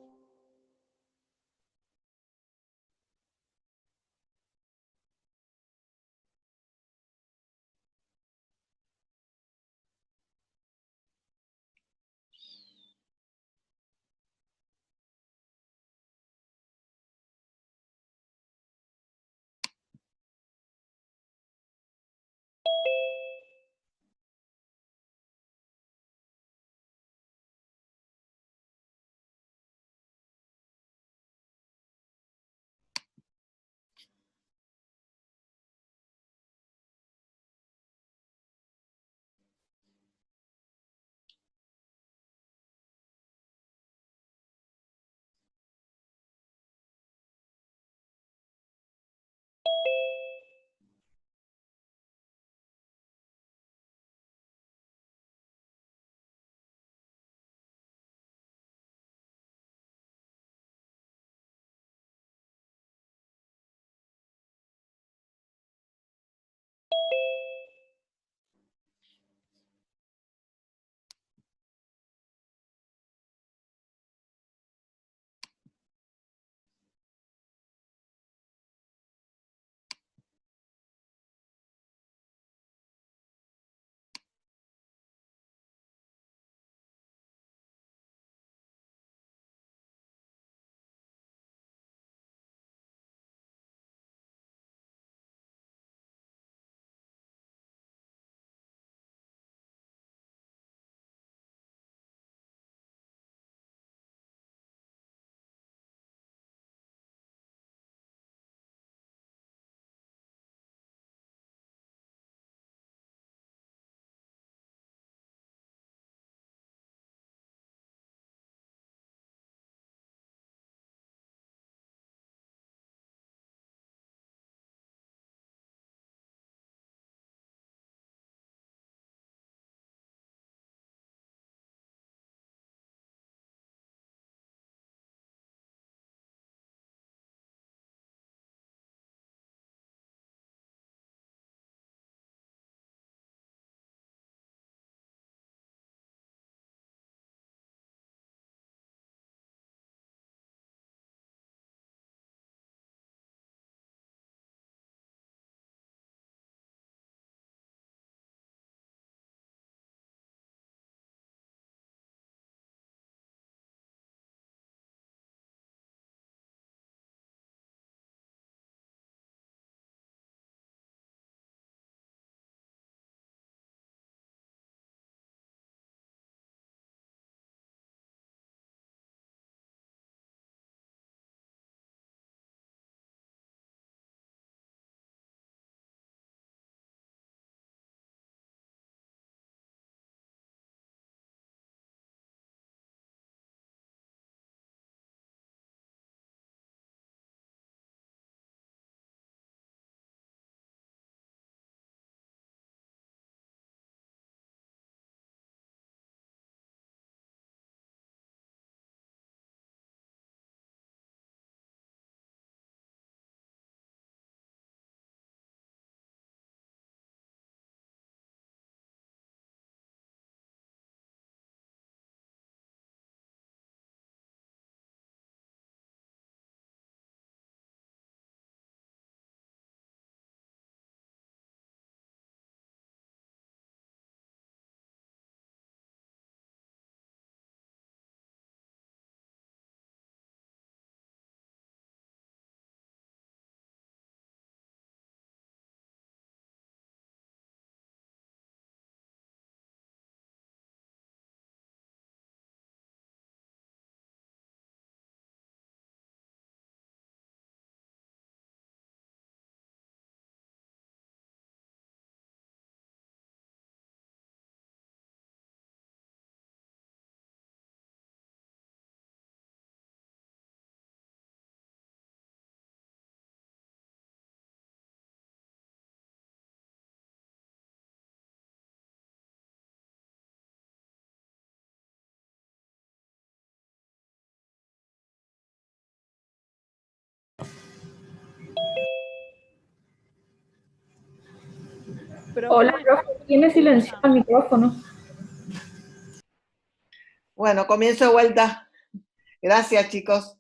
Hola, profe, tiene silenciado el micrófono. Bueno, comienzo de vuelta. Gracias, chicos.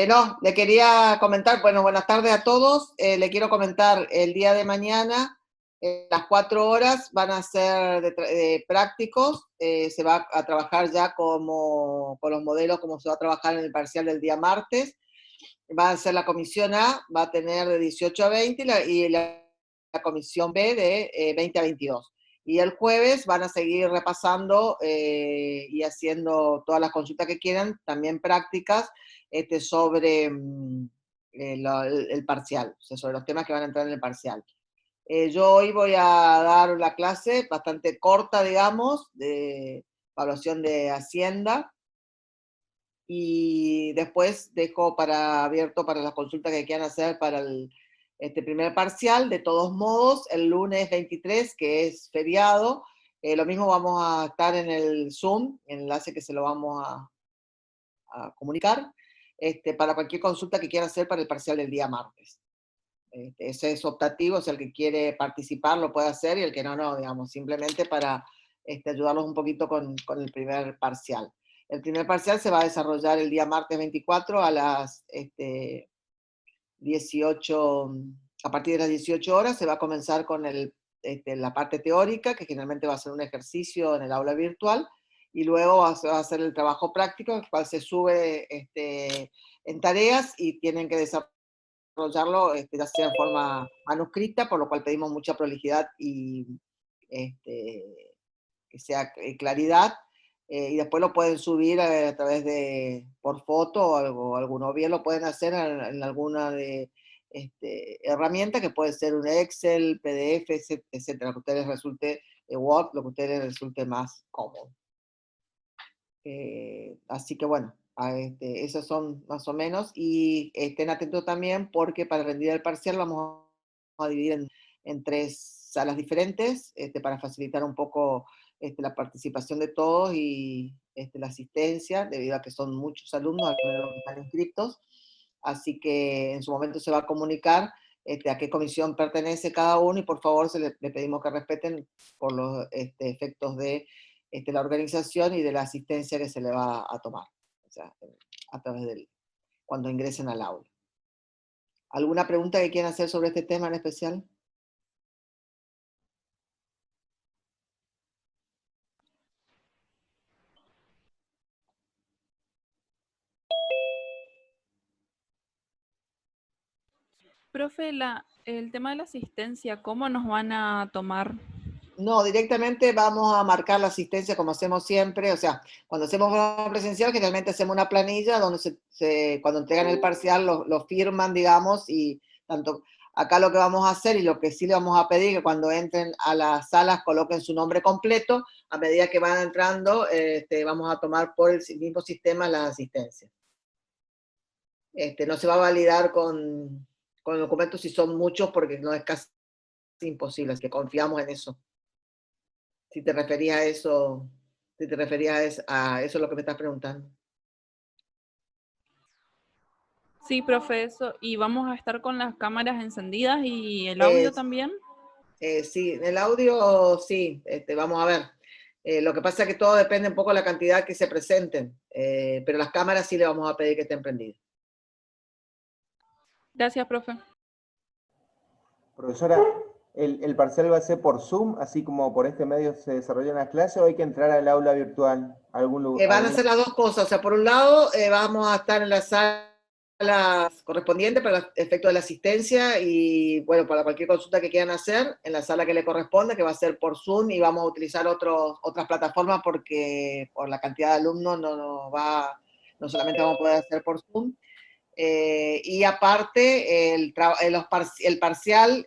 No, le quería comentar, bueno, buenas tardes a todos. Le quiero comentar, el día de mañana, las 4 horas van a ser de prácticos. Se va a trabajar ya con los modelos, como se va a trabajar en el parcial del día martes. Va a ser la comisión A, va a tener de 18 a 20 y la comisión B de 20 a 22. Y el jueves van a seguir repasando y haciendo todas las consultas que quieran, también prácticas, sobre el parcial, o sea, sobre los temas que van a entrar en el parcial. Yo hoy voy a dar la clase bastante corta, digamos, de evaluación de Hacienda, y después dejo abierto para las consultas que quieran hacer para el primer parcial. De todos modos, el lunes 23, que es feriado, lo mismo vamos a estar en el Zoom, enlace que se lo vamos a comunicar, para cualquier consulta que quieran hacer para el parcial del día martes. Ese es optativo, o sea, el que quiere participar lo puede hacer, y el que no, no, digamos, simplemente para ayudarlos un poquito con el primer parcial. El primer parcial se va a desarrollar el día martes 24 a las 18, a partir de las 18 horas, se va a comenzar con la parte teórica, que generalmente va a ser un ejercicio en el aula virtual, y luego va a hacer el trabajo práctico, el cual se sube en tareas y tienen que desarrollarlo ya sea en forma manuscrita, por lo cual pedimos mucha prolijidad y que sea claridad, y después lo pueden subir a través por foto o alguno, o bien lo pueden hacer en alguna herramienta, que puede ser un Excel, PDF, etcétera, lo que a ustedes resulte, Word, lo que a ustedes les resulte más cómodo. Así que bueno, esos son más o menos, y estén atentos también porque para rendir el parcial vamos a dividir en 3 salas diferentes, para facilitar un poco la participación de todos y la asistencia, debido a que son muchos alumnos, al menos los que están inscritos. Así que en su momento se va a comunicar a qué comisión pertenece cada uno, y por favor le pedimos que respeten por los efectos de la organización y de la asistencia que se le va a tomar, o sea, a través cuando ingresen al aula. ¿Alguna pregunta que quieran hacer sobre este tema en especial? Profe, el tema de la asistencia, ¿cómo nos van a tomar? No, directamente vamos a marcar la asistencia como hacemos siempre. O sea, cuando hacemos una presencial, generalmente hacemos una planilla donde cuando entregan el parcial lo firman, digamos, y tanto acá lo que vamos a hacer y lo que sí le vamos a pedir, que cuando entren a las salas coloquen su nombre completo. A medida que van entrando, vamos a tomar por el mismo sistema la asistencia. No se va a validar con documentos si son muchos, porque no es casi imposible, así que confiamos en eso. Si te referías a eso, a eso es lo que me estás preguntando. Sí, profe, eso. ¿Y vamos a estar con las cámaras encendidas y el audio también? Sí, el audio sí, vamos a ver. Lo que pasa es que todo depende un poco de la cantidad que se presenten, pero las cámaras sí le vamos a pedir que estén prendidas. Gracias, profe. Profesora, ¿el parcial va a ser por Zoom, así como por este medio se desarrollan las clases, o hay que entrar al aula virtual? Van a ser las dos cosas. O sea, por un lado, vamos a estar en las salas correspondientes para el efecto de la asistencia, y bueno, para cualquier consulta que quieran hacer, en la sala que le corresponde, que va a ser por Zoom, y vamos a utilizar otras plataformas porque por la cantidad de alumnos no solamente vamos a poder hacer por Zoom. Y aparte, el parcial,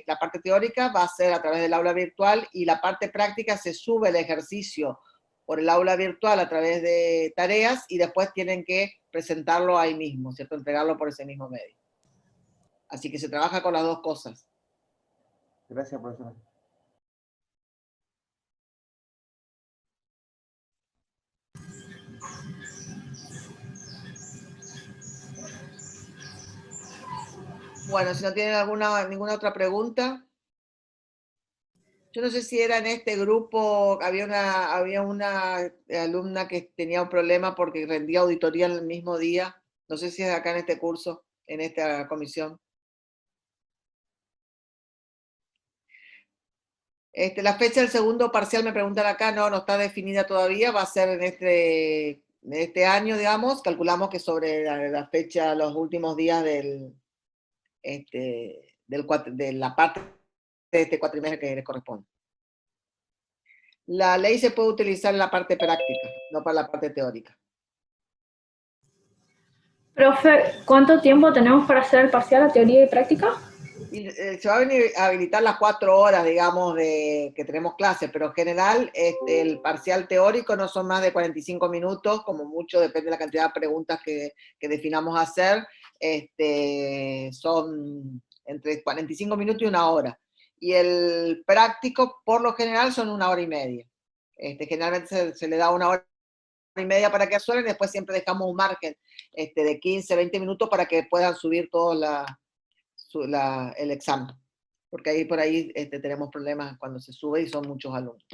la parte teórica va a ser a través del aula virtual, y la parte práctica se sube el ejercicio por el aula virtual a través de tareas, y después tienen que presentarlo ahí mismo, ¿cierto? Entregarlo por ese mismo medio. Así que se trabaja con las dos cosas. Gracias, profesora. Bueno, si no tienen ninguna otra pregunta. Yo no sé si era en este grupo, había una alumna que tenía un problema porque rendía auditoría en el mismo día. No sé si es acá en este curso, en esta comisión. La fecha del segundo parcial, me preguntan acá, no está definida todavía, va a ser en este año, digamos, calculamos que sobre la fecha, los últimos días de la parte de este cuatrimestre que les corresponde. La ley se puede utilizar en la parte práctica, no para la parte teórica. Profe, ¿cuánto tiempo tenemos para hacer el parcial a teoría y práctica? Y, se va a habilitar las 4 horas, digamos, que tenemos clases, pero en general el parcial teórico no son más de 45 minutos, como mucho, depende de la cantidad de preguntas que definamos hacer, son entre 45 minutos y 1 hora. Y el práctico, por lo general, son 1 hora y media. Generalmente se le da 1 hora y media para que asuelen, y después siempre dejamos un margen de 15, 20 minutos para que puedan subir todo el examen, porque ahí por ahí tenemos problemas cuando se sube y son muchos alumnos.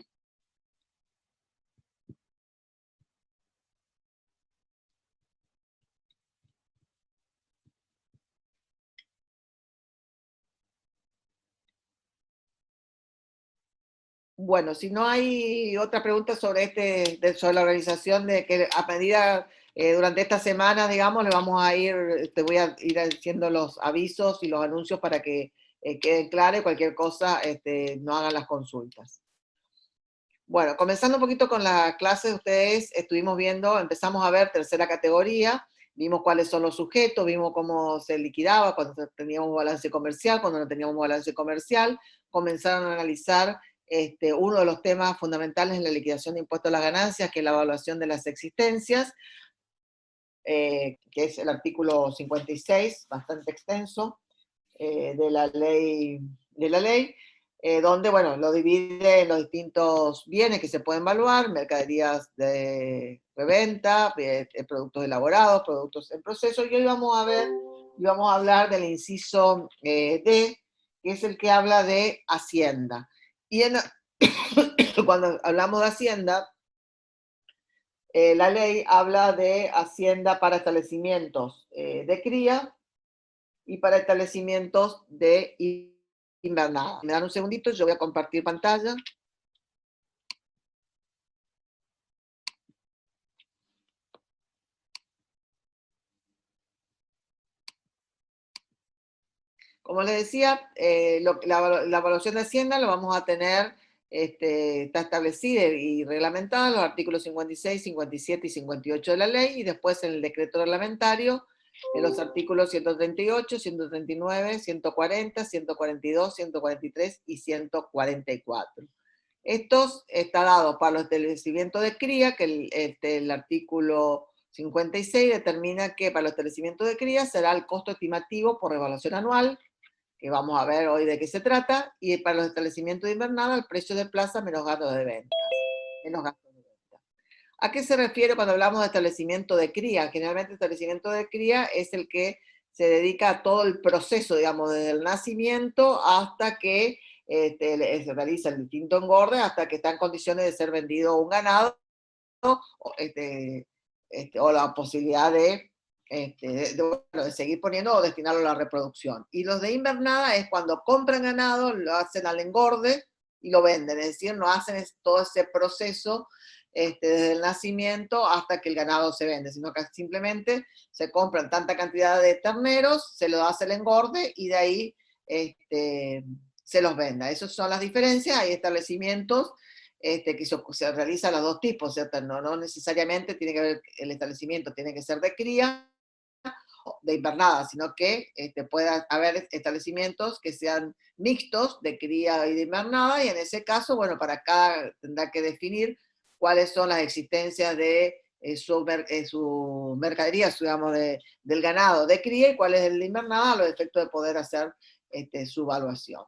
Bueno, si no hay otra pregunta sobre sobre la organización, de que a medida, durante esta semana, digamos, le vamos a te voy a ir haciendo los avisos y los anuncios para que queden claros y cualquier cosa no hagan las consultas. Bueno, comenzando un poquito con la clase, ustedes empezamos a ver tercera categoría, vimos cuáles son los sujetos, vimos cómo se liquidaba cuando teníamos balance comercial, cuando no teníamos balance comercial, comenzaron a analizar uno de los temas fundamentales en la liquidación de impuestos a las ganancias, que es la evaluación de las existencias, que es el artículo 56, bastante extenso, de la ley, donde, bueno, lo divide en los distintos bienes que se pueden evaluar, mercaderías de reventa, productos elaborados, productos en proceso, y hoy vamos a hablar del inciso D, que es el que habla de Hacienda. Y cuando hablamos de Hacienda, la ley habla de Hacienda para establecimientos de cría y para establecimientos de invernada. Me dan un segundito, yo voy a compartir pantalla. Como les decía, la evaluación de Hacienda lo vamos a tener, está establecida y reglamentada en los artículos 56, 57 y 58 de la ley, y después en el decreto reglamentario, en los artículos 138, 139, 140, 142, 143 y 144. Estos está dado para los establecimientos de cría, que el artículo 56 determina que para los establecimientos de cría será el costo estimativo por evaluación anual, que vamos a ver hoy de qué se trata, y para los establecimientos de invernada el precio de plaza menos gastos de venta. ¿A qué se refiere cuando hablamos de establecimiento de cría? Generalmente establecimiento de cría es el que se dedica a todo el proceso, digamos, desde el nacimiento hasta que se realiza el distinto engorde, hasta que está en condiciones de ser vendido un ganado, o la posibilidad de seguir poniendo o destinarlo a la reproducción. Y los de invernada es cuando compran ganado, lo hacen al engorde y lo venden, es decir, no hacen todo ese proceso desde el nacimiento hasta que el ganado se vende, sino que simplemente se compran tanta cantidad de terneros, se lo hace el engorde y de ahí se los venda. Esas son las diferencias. Hay establecimientos que se realizan los dos tipos, ¿cierto? No necesariamente tiene que ver, el establecimiento tiene que ser de cría, de invernada, sino que puede haber establecimientos que sean mixtos de cría y de invernada, y en ese caso, bueno, para cada tendrá que definir cuáles son las existencias de su mercadería, digamos, del ganado de cría, y cuál es el de invernada, a los efectos de poder hacer su evaluación.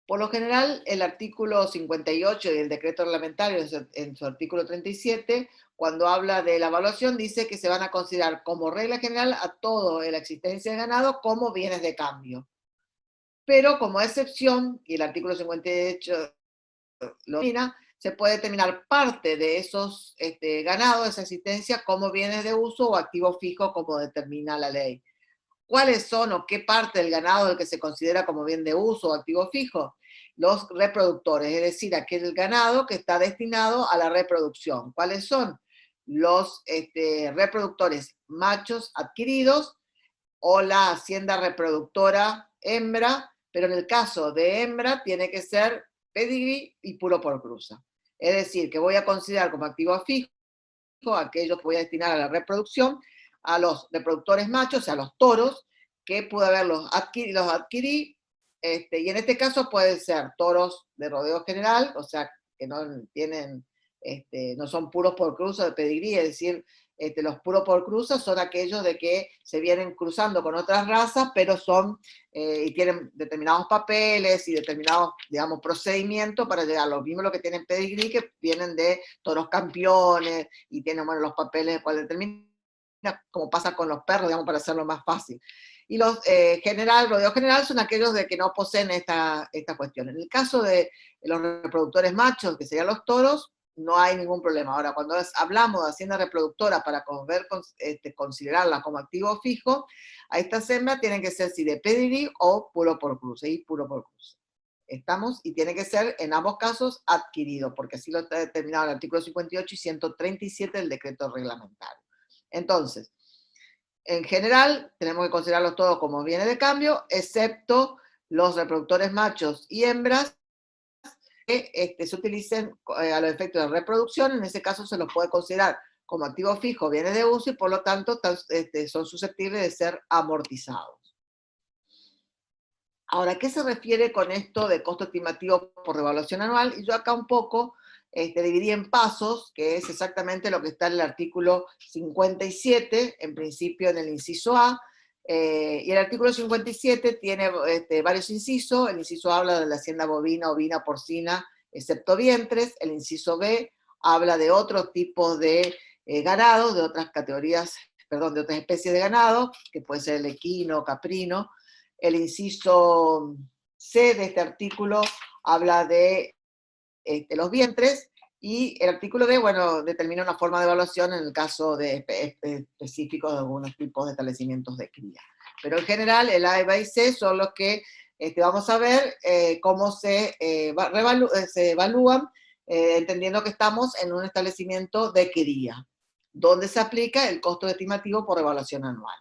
Por lo general, el artículo 58 del decreto reglamentario, en su artículo 37, cuando habla de la evaluación, dice que se van a considerar como regla general a todo la existencia de ganado como bienes de cambio. pero como excepción, y el artículo 58 lo determina, se puede determinar parte de esos ganados, esa existencia, como bienes de uso o activo fijo, como determina la ley. ¿Cuáles son o qué parte del ganado del que se considera como bien de uso o activo fijo? Los reproductores, es decir, aquel ganado que está destinado a la reproducción. ¿Cuáles son? Los reproductores machos adquiridos o la hacienda reproductora hembra, pero en el caso de hembra tiene que ser pedigrí y puro por cruza. Es decir, que voy a considerar como activo fijo aquello que voy a destinar a la reproducción, a los reproductores machos, o sea, a los toros, que pude haberlos adquirí, y en este caso pueden ser toros de rodeo general, o sea, que no tienen, no son puros por cruza de pedigrí, es decir, los puros por cruza son aquellos de que se vienen cruzando con otras razas, pero son, y tienen determinados papeles y determinados, digamos, procedimientos para llegar a los mismos que tienen pedigrí, que vienen de toros campeones, y tienen, bueno, los papeles de cuál determina, como pasa con los perros, digamos, para hacerlo más fácil. Y los rodeo general son aquellos de que no poseen esta cuestión. En el caso de los reproductores machos, que serían los toros, no hay ningún problema. Ahora, cuando hablamos de hacienda reproductora para considerarla como activo fijo, a estas hembras tienen que ser si de pedigrí o puro por cruce, y puro por cruce. ¿Estamos? Y tiene que ser, en ambos casos, adquirido, porque así lo está determinado el artículo 58 y 137 del decreto reglamentario. Entonces, en general, tenemos que considerarlos todos como bienes de cambio, excepto los reproductores machos y hembras que se utilicen a los efectos de reproducción. En ese caso se los puede considerar como activo fijo, bienes de uso, y por lo tanto son susceptibles de ser amortizados. Ahora, ¿qué se refiere con esto de costo estimativo por revaluación anual? Y yo acá un poco dividí en pasos, que es exactamente lo que está en el artículo 57, en principio en el inciso A, y el artículo 57 tiene varios incisos. El inciso A habla de la hacienda bovina, ovina, porcina, excepto vientres. El inciso B habla de otros tipos de ganado, de otras categorías, perdón, de otras especies de ganado, que puede ser el equino, caprino. El inciso C de este artículo habla de los vientres, y el artículo D, bueno, determina una forma de evaluación en el caso de específicos de algunos tipos de establecimientos de cría. Pero en general, el A, B y C son los que vamos a ver cómo se evalúan, entendiendo que estamos en un establecimiento de cría, donde se aplica el costo estimativo por evaluación anual.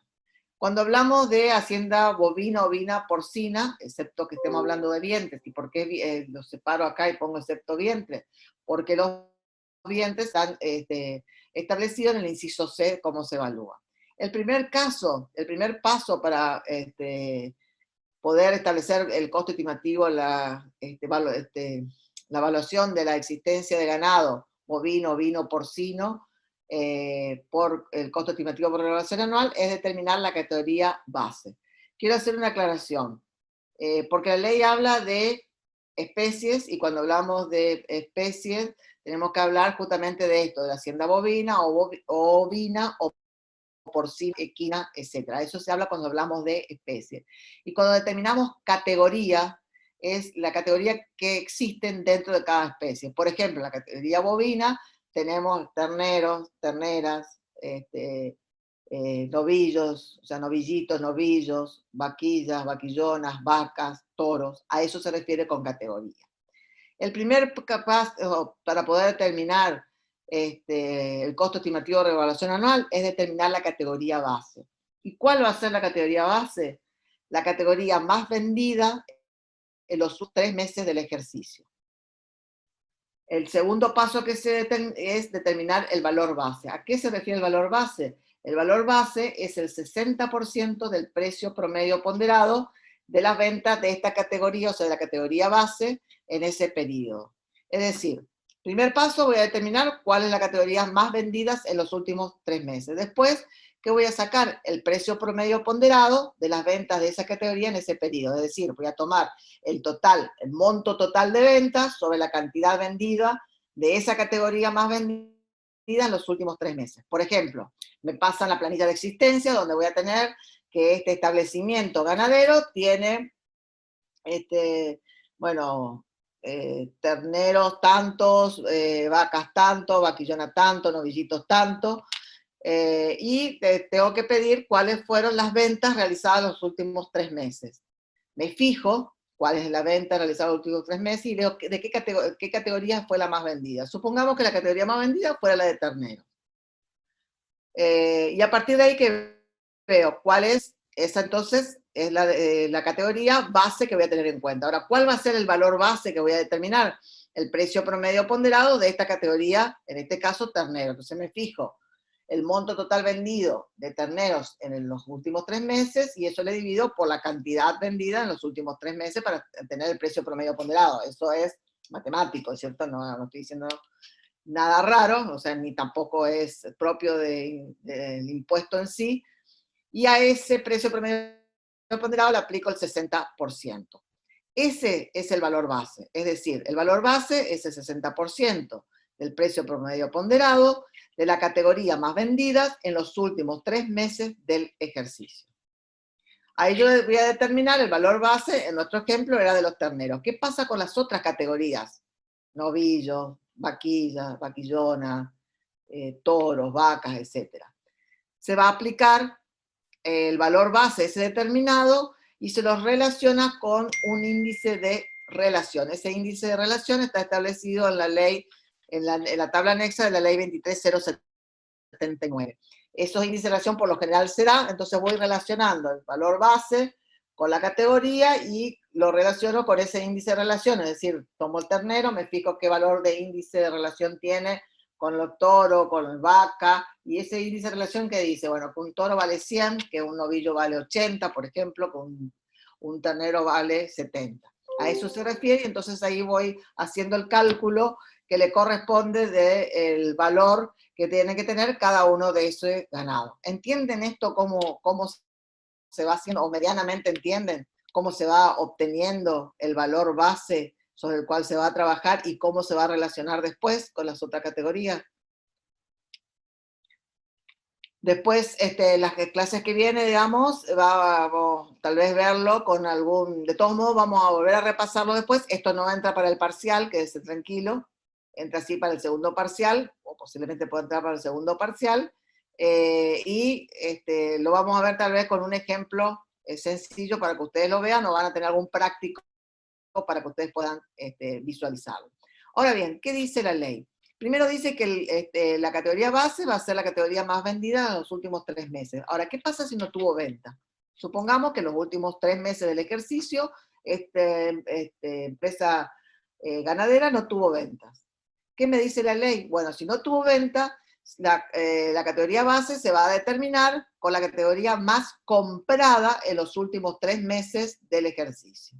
Cuando hablamos de hacienda bovina, ovina, porcina, excepto que estemos hablando de vientres, ¿y por qué los separo acá y pongo excepto vientres? Porque los vientres están establecidos en el inciso C, cómo se evalúa. El primer paso para poder establecer el costo estimativo, la evaluación de la existencia de ganado bovino, ovino, porcino, por el costo estimativo por evaluación anual, es determinar la categoría base. Quiero hacer una aclaración, porque la ley habla de especies, y cuando hablamos de especies, tenemos que hablar justamente de esto, de la hacienda bovina, o ovina, o porcina, equina, etc. Eso se habla cuando hablamos de especies. Y cuando determinamos categoría, es la categoría que existen dentro de cada especie. Por ejemplo, la categoría bovina, tenemos terneros, terneras, novillos, o sea, novillitos, novillos, vaquillas, vaquillonas, vacas, toros. A eso se refiere con categoría. El primer para poder determinar el costo estimativo de revaluación anual es determinar la categoría base. ¿Y cuál va a ser la categoría base? La categoría más vendida en los 3 meses del ejercicio. El segundo paso es determinar el valor base. ¿A qué se refiere el valor base? El valor base es el 60% del precio promedio ponderado de las ventas de esta categoría, o sea, de la categoría base, en ese periodo. Es decir, primer paso, voy a determinar cuál es la categoría más vendidas en los últimos 3 meses. Después, ¿qué voy a sacar? El precio promedio ponderado de las ventas de esa categoría en ese periodo. Es decir, voy a tomar el monto total de ventas sobre la cantidad vendida de esa categoría más vendida en los últimos 3 meses. Por ejemplo, me pasan la planilla de existencia, donde voy a tener que este establecimiento ganadero tiene bueno, terneros tantos, vacas tanto, vaquillona tanto, novillitos tanto, y tengo que pedir cuáles fueron las ventas realizadas los últimos 3 meses. Me fijo cuál es la venta realizada los últimos 3 meses y veo de qué categoría fue la más vendida. Supongamos que la categoría más vendida fuera la de terneros. Y a partir de ahí que veo cuál es, esa entonces es la categoría base que voy a tener en cuenta. Ahora, ¿cuál va a ser el valor base que voy a determinar? El precio promedio ponderado de esta categoría, en este caso ternero. Entonces me fijo el monto total vendido de terneros en los últimos 3 meses y eso le divido por la cantidad vendida en los últimos 3 meses para tener el precio promedio ponderado. Eso es matemático, ¿cierto? No estoy diciendo nada raro, o sea, ni tampoco es propio del impuesto en sí, y a ese precio promedio ponderado le aplico el 60%. Ese es el valor base, es decir, el valor base es el 60% del precio promedio ponderado de la categoría más vendidas en los últimos 3 meses del ejercicio. Ahí yo voy a determinar el valor base, en nuestro ejemplo era de los terneros. ¿Qué pasa con las otras categorías? Novillos, vaquillas, vaquillona, toros, vacas, etc. Se va a aplicar el valor base ese determinado y se los relaciona con un índice de relación. Ese índice de relación está establecido en la ley, en la tabla anexa de la ley 23.079. Esos índices de relación por lo general se dan, entonces voy relacionando el valor base con la categoría y lo relaciono con ese índice de relación, es decir, tomo el ternero, me fijo qué valor de índice de relación tiene con los toros, con el vaca, y ese índice de relación que dice, bueno, que un toro vale 100, que un novillo vale 80, por ejemplo, que un ternero vale 70. A eso se refiere, y entonces ahí voy haciendo el cálculo que le corresponde del valor que tiene que tener cada uno de ese ganado. ¿Entienden esto cómo se va haciendo, o medianamente entienden cómo se va obteniendo el valor base sobre el cual se va a trabajar y cómo se va a relacionar después con las otras categorías? Después, las clases que vienen, digamos, vamos tal vez verlo con algún... De todos modos, vamos a volver a repasarlo después. Esto no entra para el parcial, quédese tranquilo. Entra así para el segundo parcial, o posiblemente pueda entrar para el segundo parcial. Lo vamos a ver tal vez con un ejemplo sencillo para que ustedes lo vean, o van a tener algún práctico para que ustedes puedan visualizarlo. Ahora bien, ¿qué dice la ley? Primero dice que la categoría base va a ser la categoría más vendida en los últimos 3 meses. Ahora, ¿qué pasa si no tuvo venta? Supongamos que en los últimos 3 meses del ejercicio, empresa ganadera no tuvo ventas. ¿Qué me dice la ley? Bueno, si no tuvo venta, la categoría base se va a determinar con la categoría más comprada en los últimos 3 meses del ejercicio.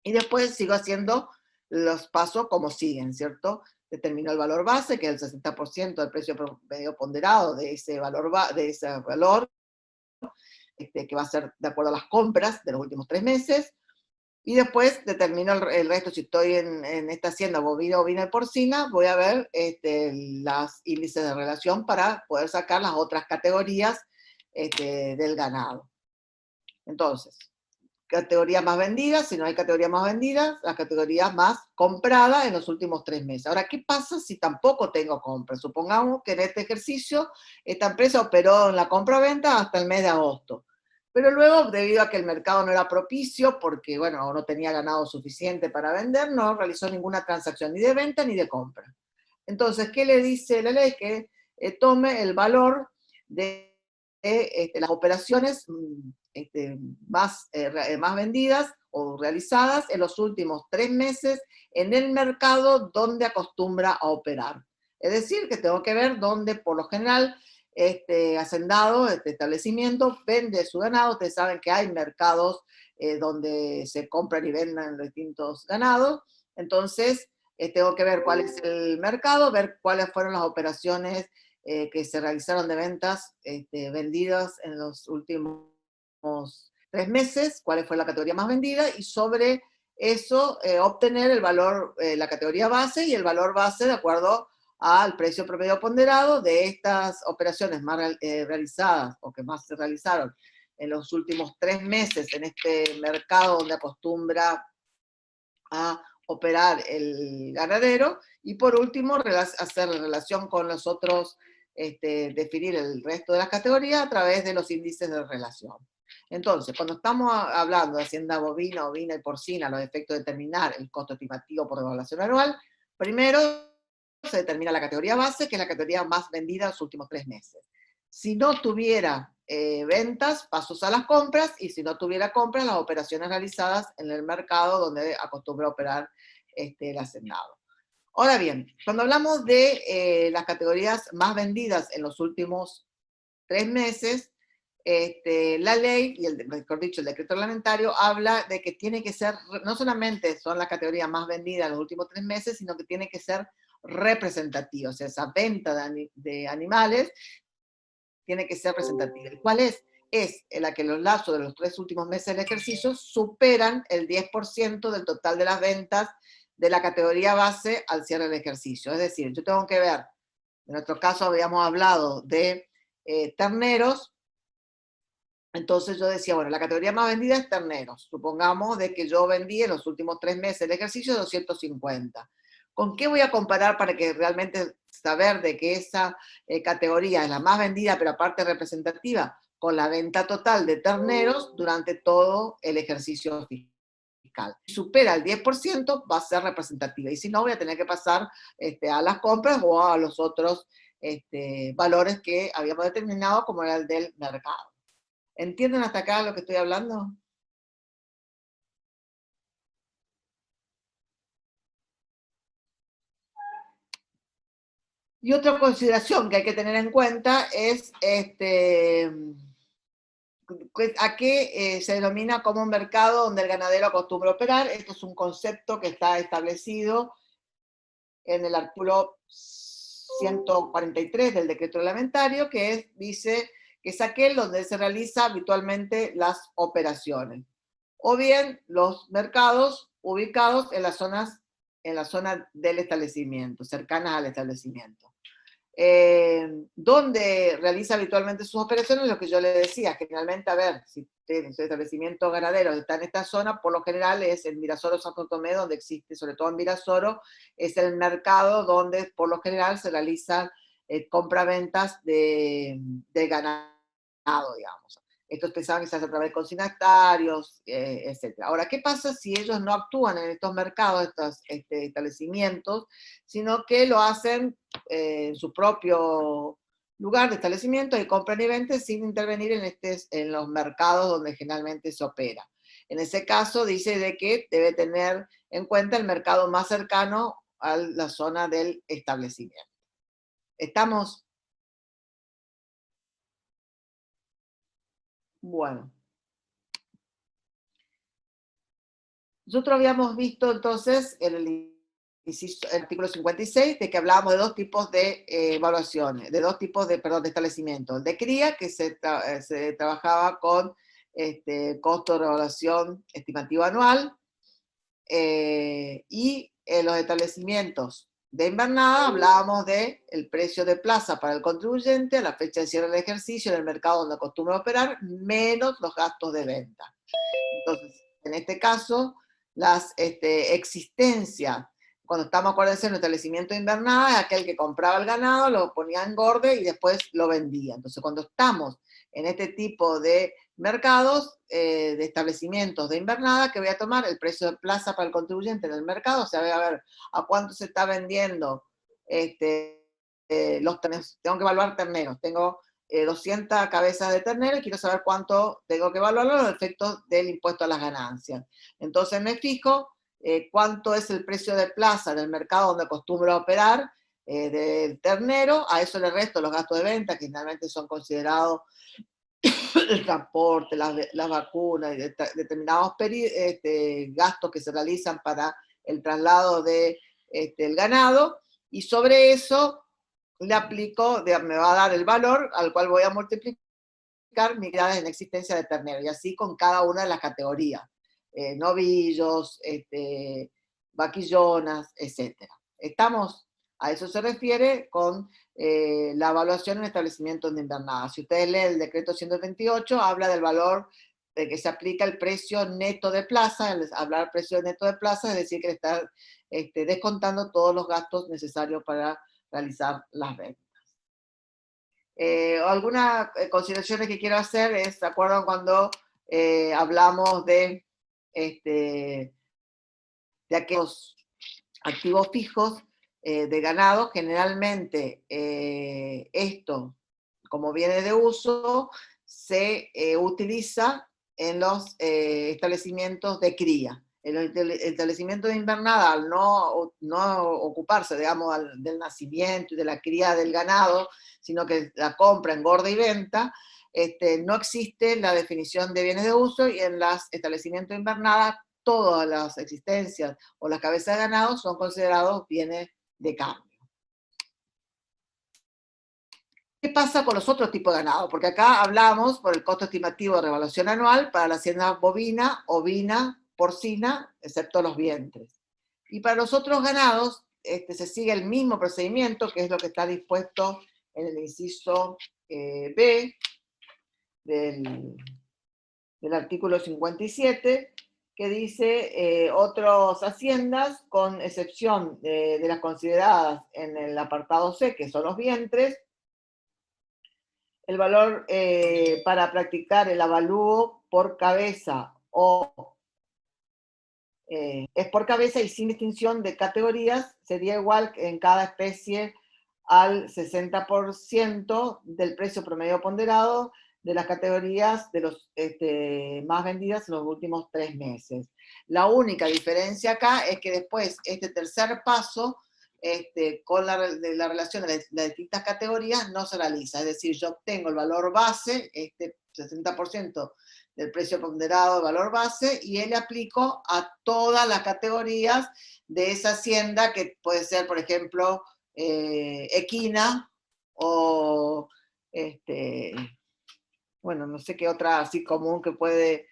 Y después sigo haciendo los pasos como siguen, ¿cierto? Determino el valor base, que es el 60% del precio promedio ponderado de ese valor, que va a ser de acuerdo a las compras de los últimos 3 meses, y después determino el resto. Si estoy en esta hacienda bovina, ovina y porcina, voy a ver los índices de relación para poder sacar las otras categorías del ganado. Entonces, categoría más vendida, si no hay categoría más vendida, la categoría más comprada en los últimos 3 meses. Ahora, ¿qué pasa si tampoco tengo compra? Supongamos que en este ejercicio esta empresa operó en la compra-venta hasta el mes de agosto. Pero luego, debido a que el mercado no era propicio, porque, bueno, no tenía ganado suficiente para vender, no realizó ninguna transacción ni de venta ni de compra. Entonces, ¿qué le dice la ley? Que tome el valor de las operaciones más vendidas o realizadas en los últimos 3 meses en el mercado donde acostumbra a operar. Es decir, que tengo que ver dónde, por lo general, hacendado, establecimiento, vende su ganado. Ustedes saben que hay mercados donde se compran y venden distintos ganados. Entonces, tengo que ver cuál es el mercado, ver cuáles fueron las operaciones que se realizaron de ventas vendidas en los últimos 3 meses, cuál fue la categoría más vendida, y sobre eso obtener el valor, la categoría base y el valor base de acuerdo al precio promedio ponderado de estas operaciones más realizadas o que más se realizaron en los últimos 3 meses en este mercado donde acostumbra a operar el ganadero, y por último hacer relación con los otros, definir el resto de las categorías a través de los índices de relación. Entonces, cuando estamos hablando de hacienda bovina, ovina y porcina, los efectos de determinar el costo estimativo por devaluación anual, primero se determina la categoría base, que es la categoría más vendida en los últimos 3 meses. Si no tuviera ventas, pasos a las compras, y si no tuviera compras, las operaciones realizadas en el mercado donde acostumbra operar el hacendado. Ahora bien, cuando hablamos de las categorías más vendidas en los últimos 3 meses, la ley, y mejor dicho, el decreto reglamentario, habla de que tiene que ser, no solamente son las categorías más vendidas en los últimos 3 meses, sino que tiene que ser representativa, o sea, esa venta de animales tiene que ser representativa. ¿Cuál es? Es en la que los lapsos de los 3 últimos meses del ejercicio superan el 10% del total de las ventas de la categoría base al cierre del ejercicio. Es decir, yo tengo que ver, en nuestro caso habíamos hablado de terneros, entonces yo decía, bueno, la categoría más vendida es terneros. Supongamos de que yo vendí en los últimos 3 meses del ejercicio 250. ¿Con qué voy a comparar para que realmente saber de que esa categoría es la más vendida, pero aparte representativa? Con la venta total de terneros durante todo el ejercicio fiscal. Si supera el 10%, va a ser representativa, y si no, voy a tener que pasar a las compras o a los otros valores que habíamos determinado, como era el del mercado. ¿Entienden hasta acá lo que estoy hablando? Y otra consideración que hay que tener en cuenta es a qué se denomina como un mercado donde el ganadero acostumbra operar. Esto es un concepto que está establecido en el artículo 143 del decreto reglamentario, que dice que es aquel donde se realiza habitualmente las operaciones, o bien los mercados ubicados en la zona del establecimiento, cercanas al establecimiento. Donde realiza habitualmente sus operaciones, lo que yo le decía, generalmente, a ver, si el establecimiento ganadero está en esta zona, por lo general es en Virasoro, Santo Tomé, donde existe, sobre todo en Virasoro, es el mercado donde por lo general se realizan compra-ventas de ganado, digamos. Estos pensaban que se hace a través de consignatarios, etc. Ahora, ¿qué pasa si ellos no actúan en estos mercados, estos establecimientos, sino que lo hacen en su propio lugar de establecimiento y compran y venden sin intervenir en los mercados donde generalmente se opera? En ese caso dice de que debe tener en cuenta el mercado más cercano a la zona del establecimiento. ¿Estamos? Bueno. Nosotros habíamos visto entonces en el artículo 56 de que hablábamos de 2 tipos de evaluaciones, de 2 tipos de establecimientos. El de cría, que se trabajaba con costo de evaluación estimativo anual, y en los establecimientos de invernada hablábamos del precio de plaza para el contribuyente a la fecha de cierre del ejercicio en el mercado donde acostumbra operar, menos los gastos de venta. Entonces, en este caso, las existencias, cuando estamos, acuérdense, en el establecimiento de invernada, es aquel que compraba el ganado, lo ponía en engorde y después lo vendía. Entonces, cuando estamos en este tipo de mercados, de establecimientos de invernada, que voy a tomar el precio de plaza para el contribuyente en el mercado, o sea, voy a ver a cuánto se está vendiendo los terneros. Tengo que evaluar terneros, tengo 200 cabezas de ternero y quiero saber cuánto tengo que evaluar los efectos del impuesto a las ganancias. Entonces me fijo cuánto es el precio de plaza del mercado donde acostumbro a operar del ternero, a eso le resto los gastos de venta, que generalmente son considerados el transporte, las vacunas, y determinados gastos que se realizan para el traslado del ganado, y sobre eso le aplico, me va a dar el valor al cual voy a multiplicar mis unidades en existencia de ternero, y así con cada una de las categorías, novillos, vaquillonas, etc. ¿Estamos? A eso se refiere con la evaluación en establecimientos de invernada. Si ustedes leen el decreto 128, habla del valor de que se aplica el precio neto de plaza. Al hablar precio neto de plaza, es decir, que le está descontando todos los gastos necesarios para realizar las ventas. Algunas consideraciones que quiero hacer es, ¿se acuerdan cuando hablamos de aquellos activos fijos de ganado? Generalmente esto, como viene de uso, se utiliza en los establecimientos de cría. El establecimiento de invernada, al no ocuparse, digamos, del nacimiento y de la cría del ganado, sino que la compra, engorda y venta, no existe la definición de bienes de uso, y en los establecimientos de invernada todas las existencias o las cabezas de ganado son considerados bienes de cambio. ¿Qué pasa con los otros tipos de ganado? Porque acá hablamos por el costo estimativo de revaluación anual para la hacienda bovina, ovina, porcina, excepto los vientres. Y para los otros ganados se sigue el mismo procedimiento, que es lo que está dispuesto en el inciso B del artículo 57, que dice otras haciendas, con excepción de las consideradas en el apartado C, que son los vientres. El valor para practicar el avalúo por cabeza es por cabeza y sin distinción de categorías, sería igual en cada especie al 60% del precio promedio ponderado de las categorías de los más vendidas en los últimos 3 meses. La única diferencia acá es que después este tercer paso, con la relación de las distintas categorías, no se realiza. Es decir, yo obtengo el valor base, 60% del precio ponderado de valor base, y le aplico a todas las categorías de esa hacienda, que puede ser, por ejemplo, equina, o bueno, no sé qué otra así común que puede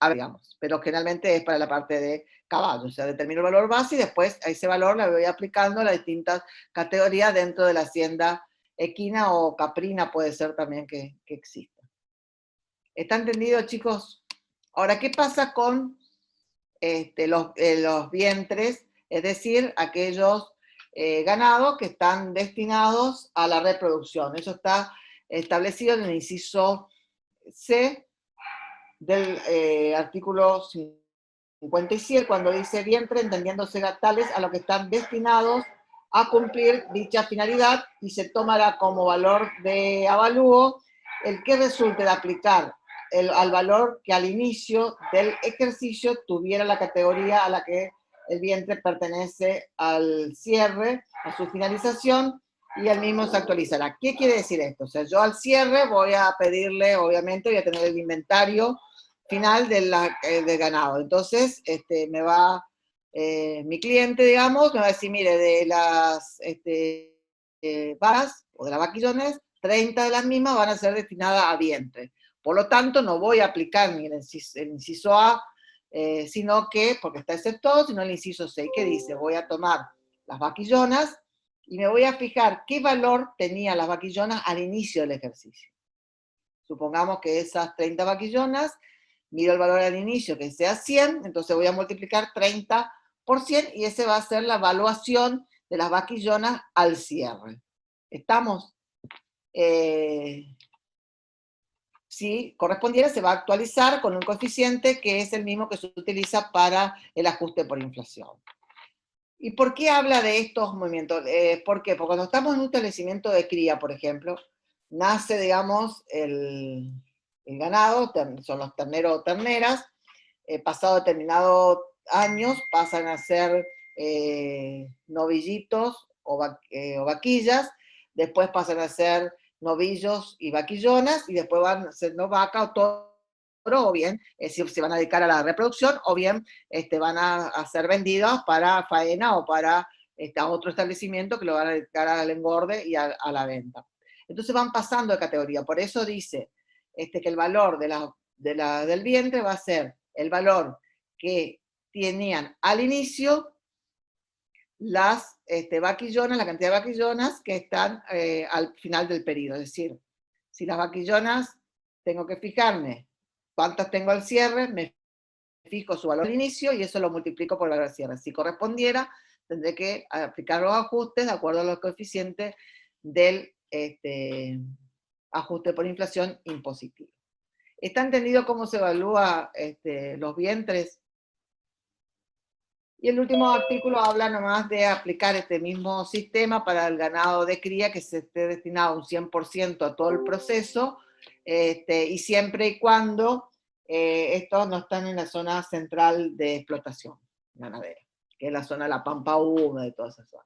digamos, pero generalmente es para la parte de caballo. O sea, determino el valor base y después a ese valor le voy aplicando las distintas categorías dentro de la hacienda equina o caprina, puede ser también que exista. ¿Está entendido, chicos? Ahora, ¿qué pasa con los vientres? Es decir, aquellos ganados que están destinados a la reproducción. Eso está establecido en el inciso C del artículo 57, cuando dice vientre, entendiéndose tales a lo que están destinados a cumplir dicha finalidad, y se tomará como valor de avalúo el que resulte de aplicar al valor que al inicio del ejercicio tuviera la categoría a la que el vientre pertenece al cierre, a su finalización, y el mismo se actualizará. ¿Qué quiere decir esto? O sea, yo al cierre voy a pedirle, obviamente, voy a tener el inventario final del ganado. Entonces, me va, mi cliente, digamos, me va a decir, mire, de las vacas o de las vaquillones, 30 de las mismas van a ser destinadas a vientre. Por lo tanto, no voy a aplicar ni el inciso A, sino que, porque está exceptuado, sino el inciso C, que dice, voy a tomar las vaquillonas y me voy a fijar qué valor tenían las vaquillonas al inicio del ejercicio. Supongamos que esas 30 vaquillonas, miro el valor al inicio, que sea 100, entonces voy a multiplicar 30 por 100, y ese va a ser la evaluación de las vaquillonas al cierre. ¿Estamos? Si correspondiera, se va a actualizar con un coeficiente que es el mismo que se utiliza para el ajuste por inflación. ¿Y por qué habla de estos movimientos? ¿Por qué? Porque cuando estamos en un establecimiento de cría, por ejemplo, nace, digamos, el ganado, son los terneros o terneras, pasado determinados años pasan a ser novillitos o vaquillas, después pasan a ser novillos y vaquillonas, y después van a ser vaca o toro, o bien si se van a dedicar a la reproducción, o bien van a ser vendidos para faena o para a otro establecimiento que lo van a dedicar al engorde y a la venta. Entonces van pasando de categoría. Por eso dice que el valor del vientre va a ser el valor que tenían al inicio las vaquillonas, la cantidad de vaquillonas que están al final del periodo. Es decir, si las vaquillonas tengo que fijarme cuántas tengo al cierre, me fijo su valor al inicio y eso lo multiplico por el valor al cierre. Si correspondiera, tendré que aplicar los ajustes de acuerdo a los coeficientes del ajuste por inflación impositivo. ¿Está entendido cómo se evalúa los vientres? Y el último artículo habla nomás de aplicar este mismo sistema para el ganado de cría, que se esté destinado un 100% a todo el proceso, y siempre y cuando estos no están en la zona central de explotación ganadera, que es la zona de la pampa húmeda y toda esa zona.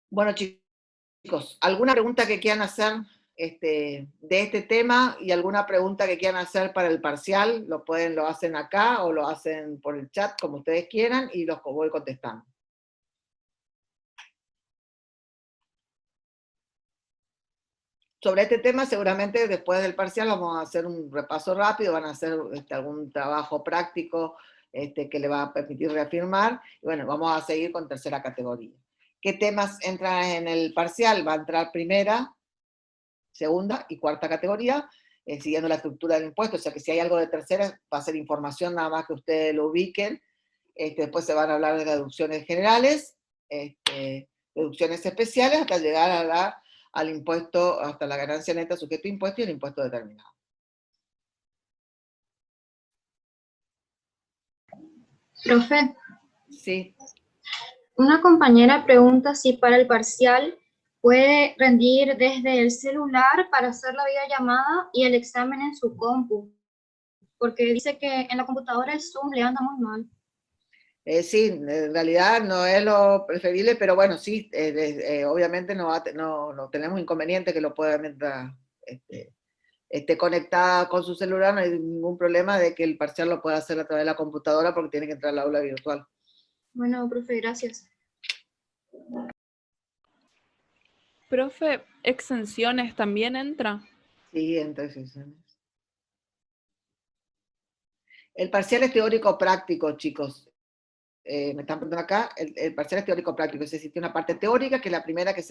Bueno, chicos, ¿alguna pregunta que quieran hacer de este tema y alguna pregunta que quieran hacer para el parcial? Lo hacen acá o lo hacen por el chat, como ustedes quieran, y los voy contestando. Sobre este tema, seguramente después del parcial vamos a hacer un repaso rápido, van a hacer algún trabajo práctico que le va a permitir reafirmar, y bueno, vamos a seguir con tercera categoría. ¿Qué temas entran en el parcial? Va a entrar primera, segunda y cuarta categoría, siguiendo la estructura del impuesto, o sea que si hay algo de tercera, va a ser información nada más que ustedes lo ubiquen, después se van a hablar de deducciones generales, deducciones especiales, hasta llegar al impuesto, hasta la ganancia neta sujeto a impuesto y el impuesto determinado. Profe, Sí. una compañera pregunta si para el parcial puede rendir desde el celular para hacer la videollamada y el examen en su compu, porque dice que en la computadora el Zoom le anda muy mal. Sí, en realidad no es lo preferible, pero bueno, sí, obviamente no tenemos inconveniente que lo pueda mientras esté conectada con su celular, no hay ningún problema de que el parcial lo pueda hacer a través de la computadora porque tiene que entrar al aula virtual. Bueno, profe, gracias. Profe, ¿exenciones también entra? Sí, entra exenciones. El parcial es teórico práctico, chicos. Me están preguntando acá, el parcial es teórico práctico, es decir, tiene una parte teórica, que es la primera que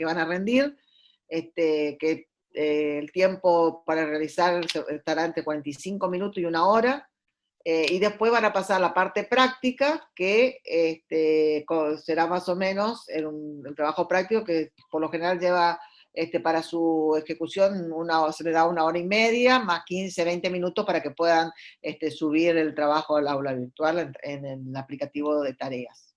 van a rendir, que el tiempo para realizar estará entre 45 minutos y 1 hora, y después van a pasar a la parte práctica, que será más o menos un trabajo práctico que por lo general lleva para su ejecución se le da 1 hora y media, más 15, 20 minutos para que puedan subir el trabajo al aula virtual en el aplicativo de tareas.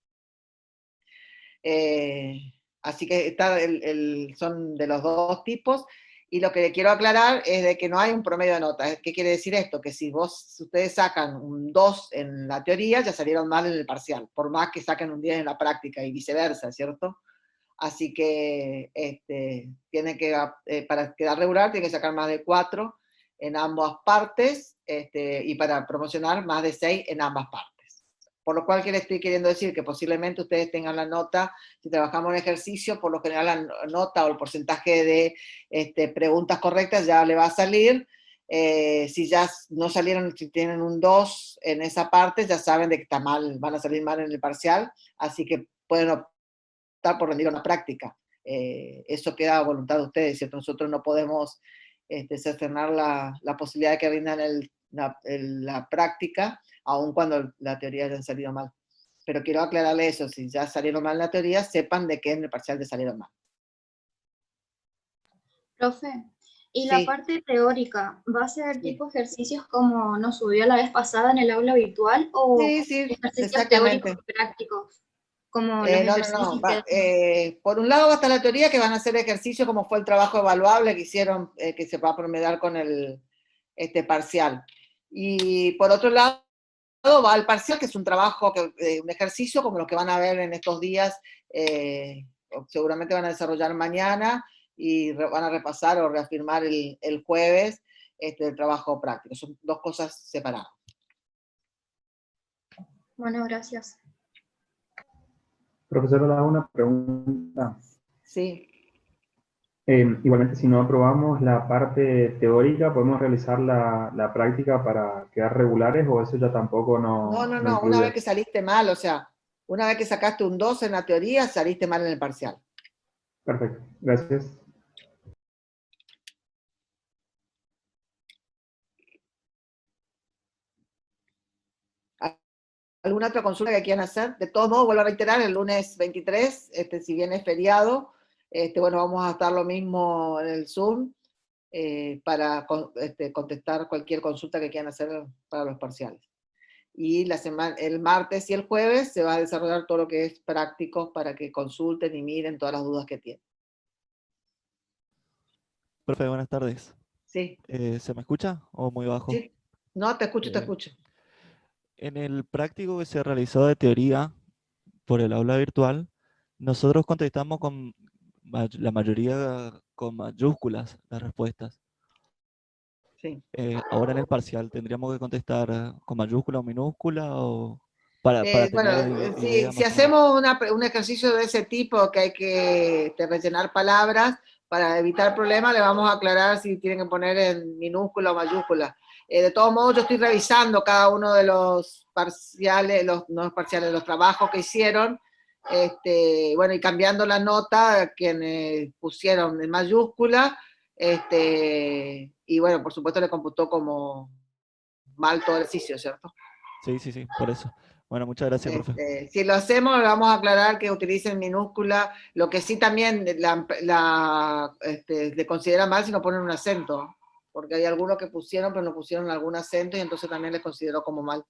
Así que son de los dos tipos, y lo que le quiero aclarar es de que no hay un promedio de notas. ¿Qué quiere decir esto? Que si ustedes sacan un 2 en la teoría, ya salieron mal en el parcial, por más que saquen un 10 en la práctica, y viceversa, ¿cierto? Así que tiene que, para quedar regular, tiene que sacar más de 4 en ambas partes, y para promocionar más de 6 en ambas partes. Por lo cual, ¿qué le estoy queriendo decir? Que posiblemente ustedes tengan la nota, si trabajamos en ejercicio, por lo general la nota o el porcentaje de preguntas correctas ya le va a salir. Si ya no salieron, si tienen un 2 en esa parte, ya saben de que está mal, van a salir mal en el parcial, así que pueden optar por rendir una práctica. Eso queda a voluntad de ustedes, ¿cierto? Nosotros no podemos cercenar la posibilidad de que rindan la práctica, aun cuando la teoría haya salido mal. Pero quiero aclararle eso, si ya salieron mal en la teoría, sepan de qué en el parcial de salieron mal. Profe, ¿y Sí. la parte teórica va a ser tipo ejercicios como nos subió la vez pasada en el aula virtual o Sí, ejercicios exactamente. teóricos prácticos? Como los ejercicios por un lado va a estar la teoría, que van a hacer ejercicios como fue el trabajo evaluable que hicieron, que se va a promediar con el parcial. Y por otro lado va el parcial, que es un trabajo, un ejercicio como los que van a ver en estos días, seguramente van a desarrollar mañana, y van a repasar o reafirmar el jueves el trabajo práctico. Son dos cosas separadas. Bueno, gracias. Profesor, le hago una pregunta. Sí. Igualmente, si no aprobamos la parte teórica, ¿podemos realizar la práctica para quedar regulares o eso ya tampoco no No, incluye? una vez que saliste mal, o sea, Una vez que sacaste un 2 en la teoría, saliste mal en el parcial. Perfecto, gracias. ¿Alguna otra consulta que quieran hacer? De todos modos, vuelvo a reiterar, el lunes 23, si bien es feriado, bueno, vamos a estar lo mismo en el Zoom para contestar cualquier consulta que quieran hacer para los parciales. Y el martes y el jueves se va a desarrollar todo lo que es práctico para que consulten y miren todas las dudas que tienen. Profe, buenas tardes. Sí. ¿Se me escucha o muy bajo? Sí. No, te escucho, te escucho. En el práctico que se realizó de teoría por el aula virtual, nosotros contestamos con la mayoría con mayúsculas las respuestas. Sí. Ahora en el parcial, ¿tendríamos que contestar con mayúscula o minúscula o para tener idea si más o menos? hacemos un ejercicio de ese tipo que hay que rellenar palabras para evitar problemas, le vamos a aclarar si tienen que poner en minúscula o mayúscula. De todos modos, yo estoy revisando cada uno de los parciales, los trabajos que hicieron, bueno, y cambiando la nota, quienes pusieron en mayúscula, y bueno, por supuesto le computó como mal todo el ejercicio, ¿cierto? Sí, sí, sí, por eso. Bueno, muchas gracias, profe. Si lo hacemos, le vamos a aclarar que utilicen minúscula, lo que sí también le considera mal si no ponen un acento, porque hay algunos que pusieron, pero no pusieron algún acento y entonces también les consideró como mal.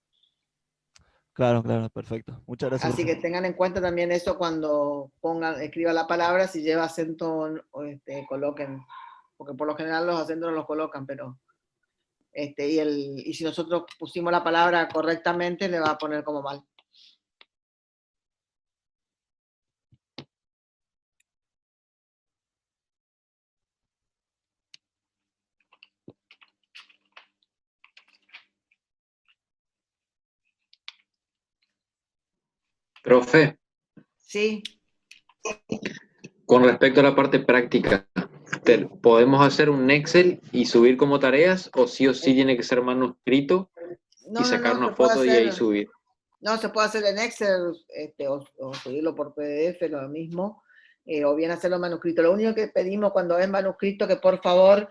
Claro, claro, perfecto. Muchas gracias, Así profe. que tengan en cuenta también eso cuando escriban la palabra, si lleva acento, coloquen, porque por lo general los acentos no los colocan, pero y si nosotros pusimos la palabra correctamente, le va a poner como mal. Profe, Sí. con respecto a la parte práctica, ¿podemos hacer un Excel y subir como tareas o sí tiene que ser manuscrito y sacar una foto y ahí subir? No, se puede hacer en Excel o subirlo por PDF, lo mismo, o bien hacerlo en manuscrito. Lo único que pedimos cuando es manuscrito que por favor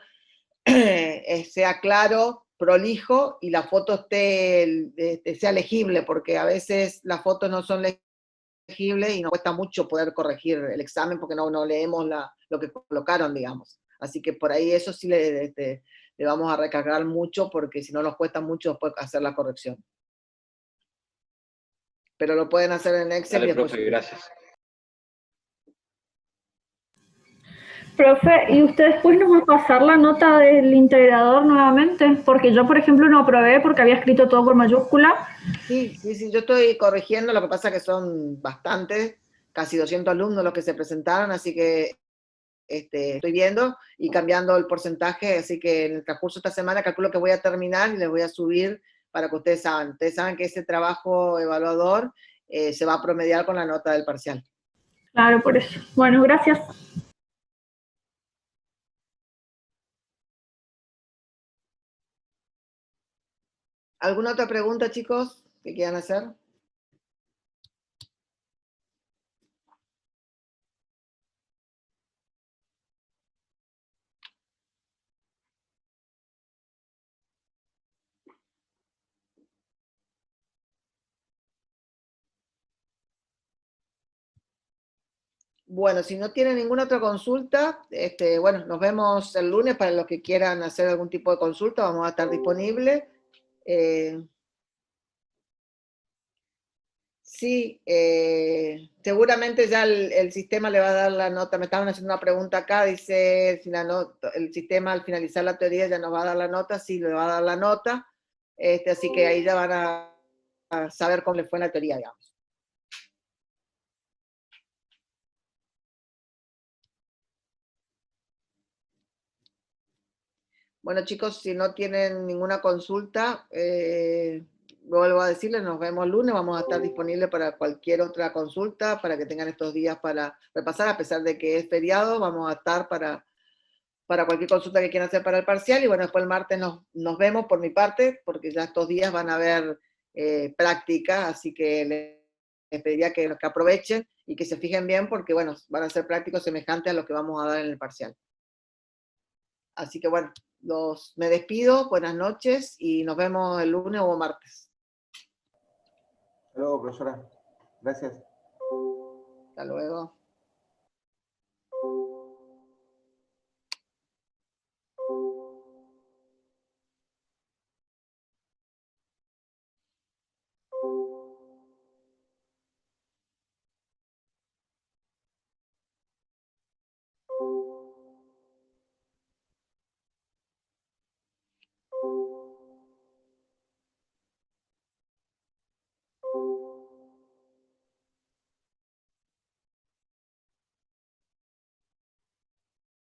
sea claro, prolijo y la foto sea legible, porque a veces las fotos no son legibles y nos cuesta mucho poder corregir el examen porque no leemos lo que colocaron, digamos. Así que por ahí eso sí le vamos a recargar mucho porque si no nos cuesta mucho después hacer la corrección. Pero lo pueden hacer en Excel. Dale, y después... profe, gracias. Profe, ¿y usted después nos va a pasar la nota del integrador nuevamente? Porque yo, por ejemplo, no aprobé porque había escrito todo por mayúscula. Sí, yo estoy corrigiendo, lo que pasa es que son bastantes, casi 200 alumnos los que se presentaron, así que estoy viendo y cambiando el porcentaje, así que en el transcurso de esta semana calculo que voy a terminar y les voy a subir para que ustedes saben. Ustedes saben que ese trabajo evaluador se va a promediar con la nota del parcial. Claro, por eso. Bueno, gracias. ¿Alguna otra pregunta, chicos, que quieran hacer? Bueno, si no tienen ninguna otra consulta, bueno, nos vemos el lunes para los que quieran hacer algún tipo de consulta, vamos a estar disponibles. Sí, seguramente ya el sistema le va a dar la nota. Me estaban haciendo una pregunta acá, dice si el sistema al finalizar la teoría ya nos va a dar la nota. Sí, le va a dar la nota, así que ahí ya van a saber cómo le fue en la teoría, digamos. Bueno, chicos, si no tienen ninguna consulta, vuelvo a decirles, nos vemos el lunes, vamos a estar disponibles para cualquier otra consulta, para que tengan estos días para repasar, a pesar de que es feriado, vamos a estar para cualquier consulta que quieran hacer para el parcial, y bueno, después el martes nos vemos por mi parte, porque ya estos días van a haber práctica, así que les pediría que aprovechen y que se fijen bien porque, bueno, van a ser prácticos semejantes a lo que vamos a dar en el parcial. Así que, bueno, me despido, buenas noches y nos vemos el lunes o martes. Hasta luego, profesora. Gracias. Hasta luego.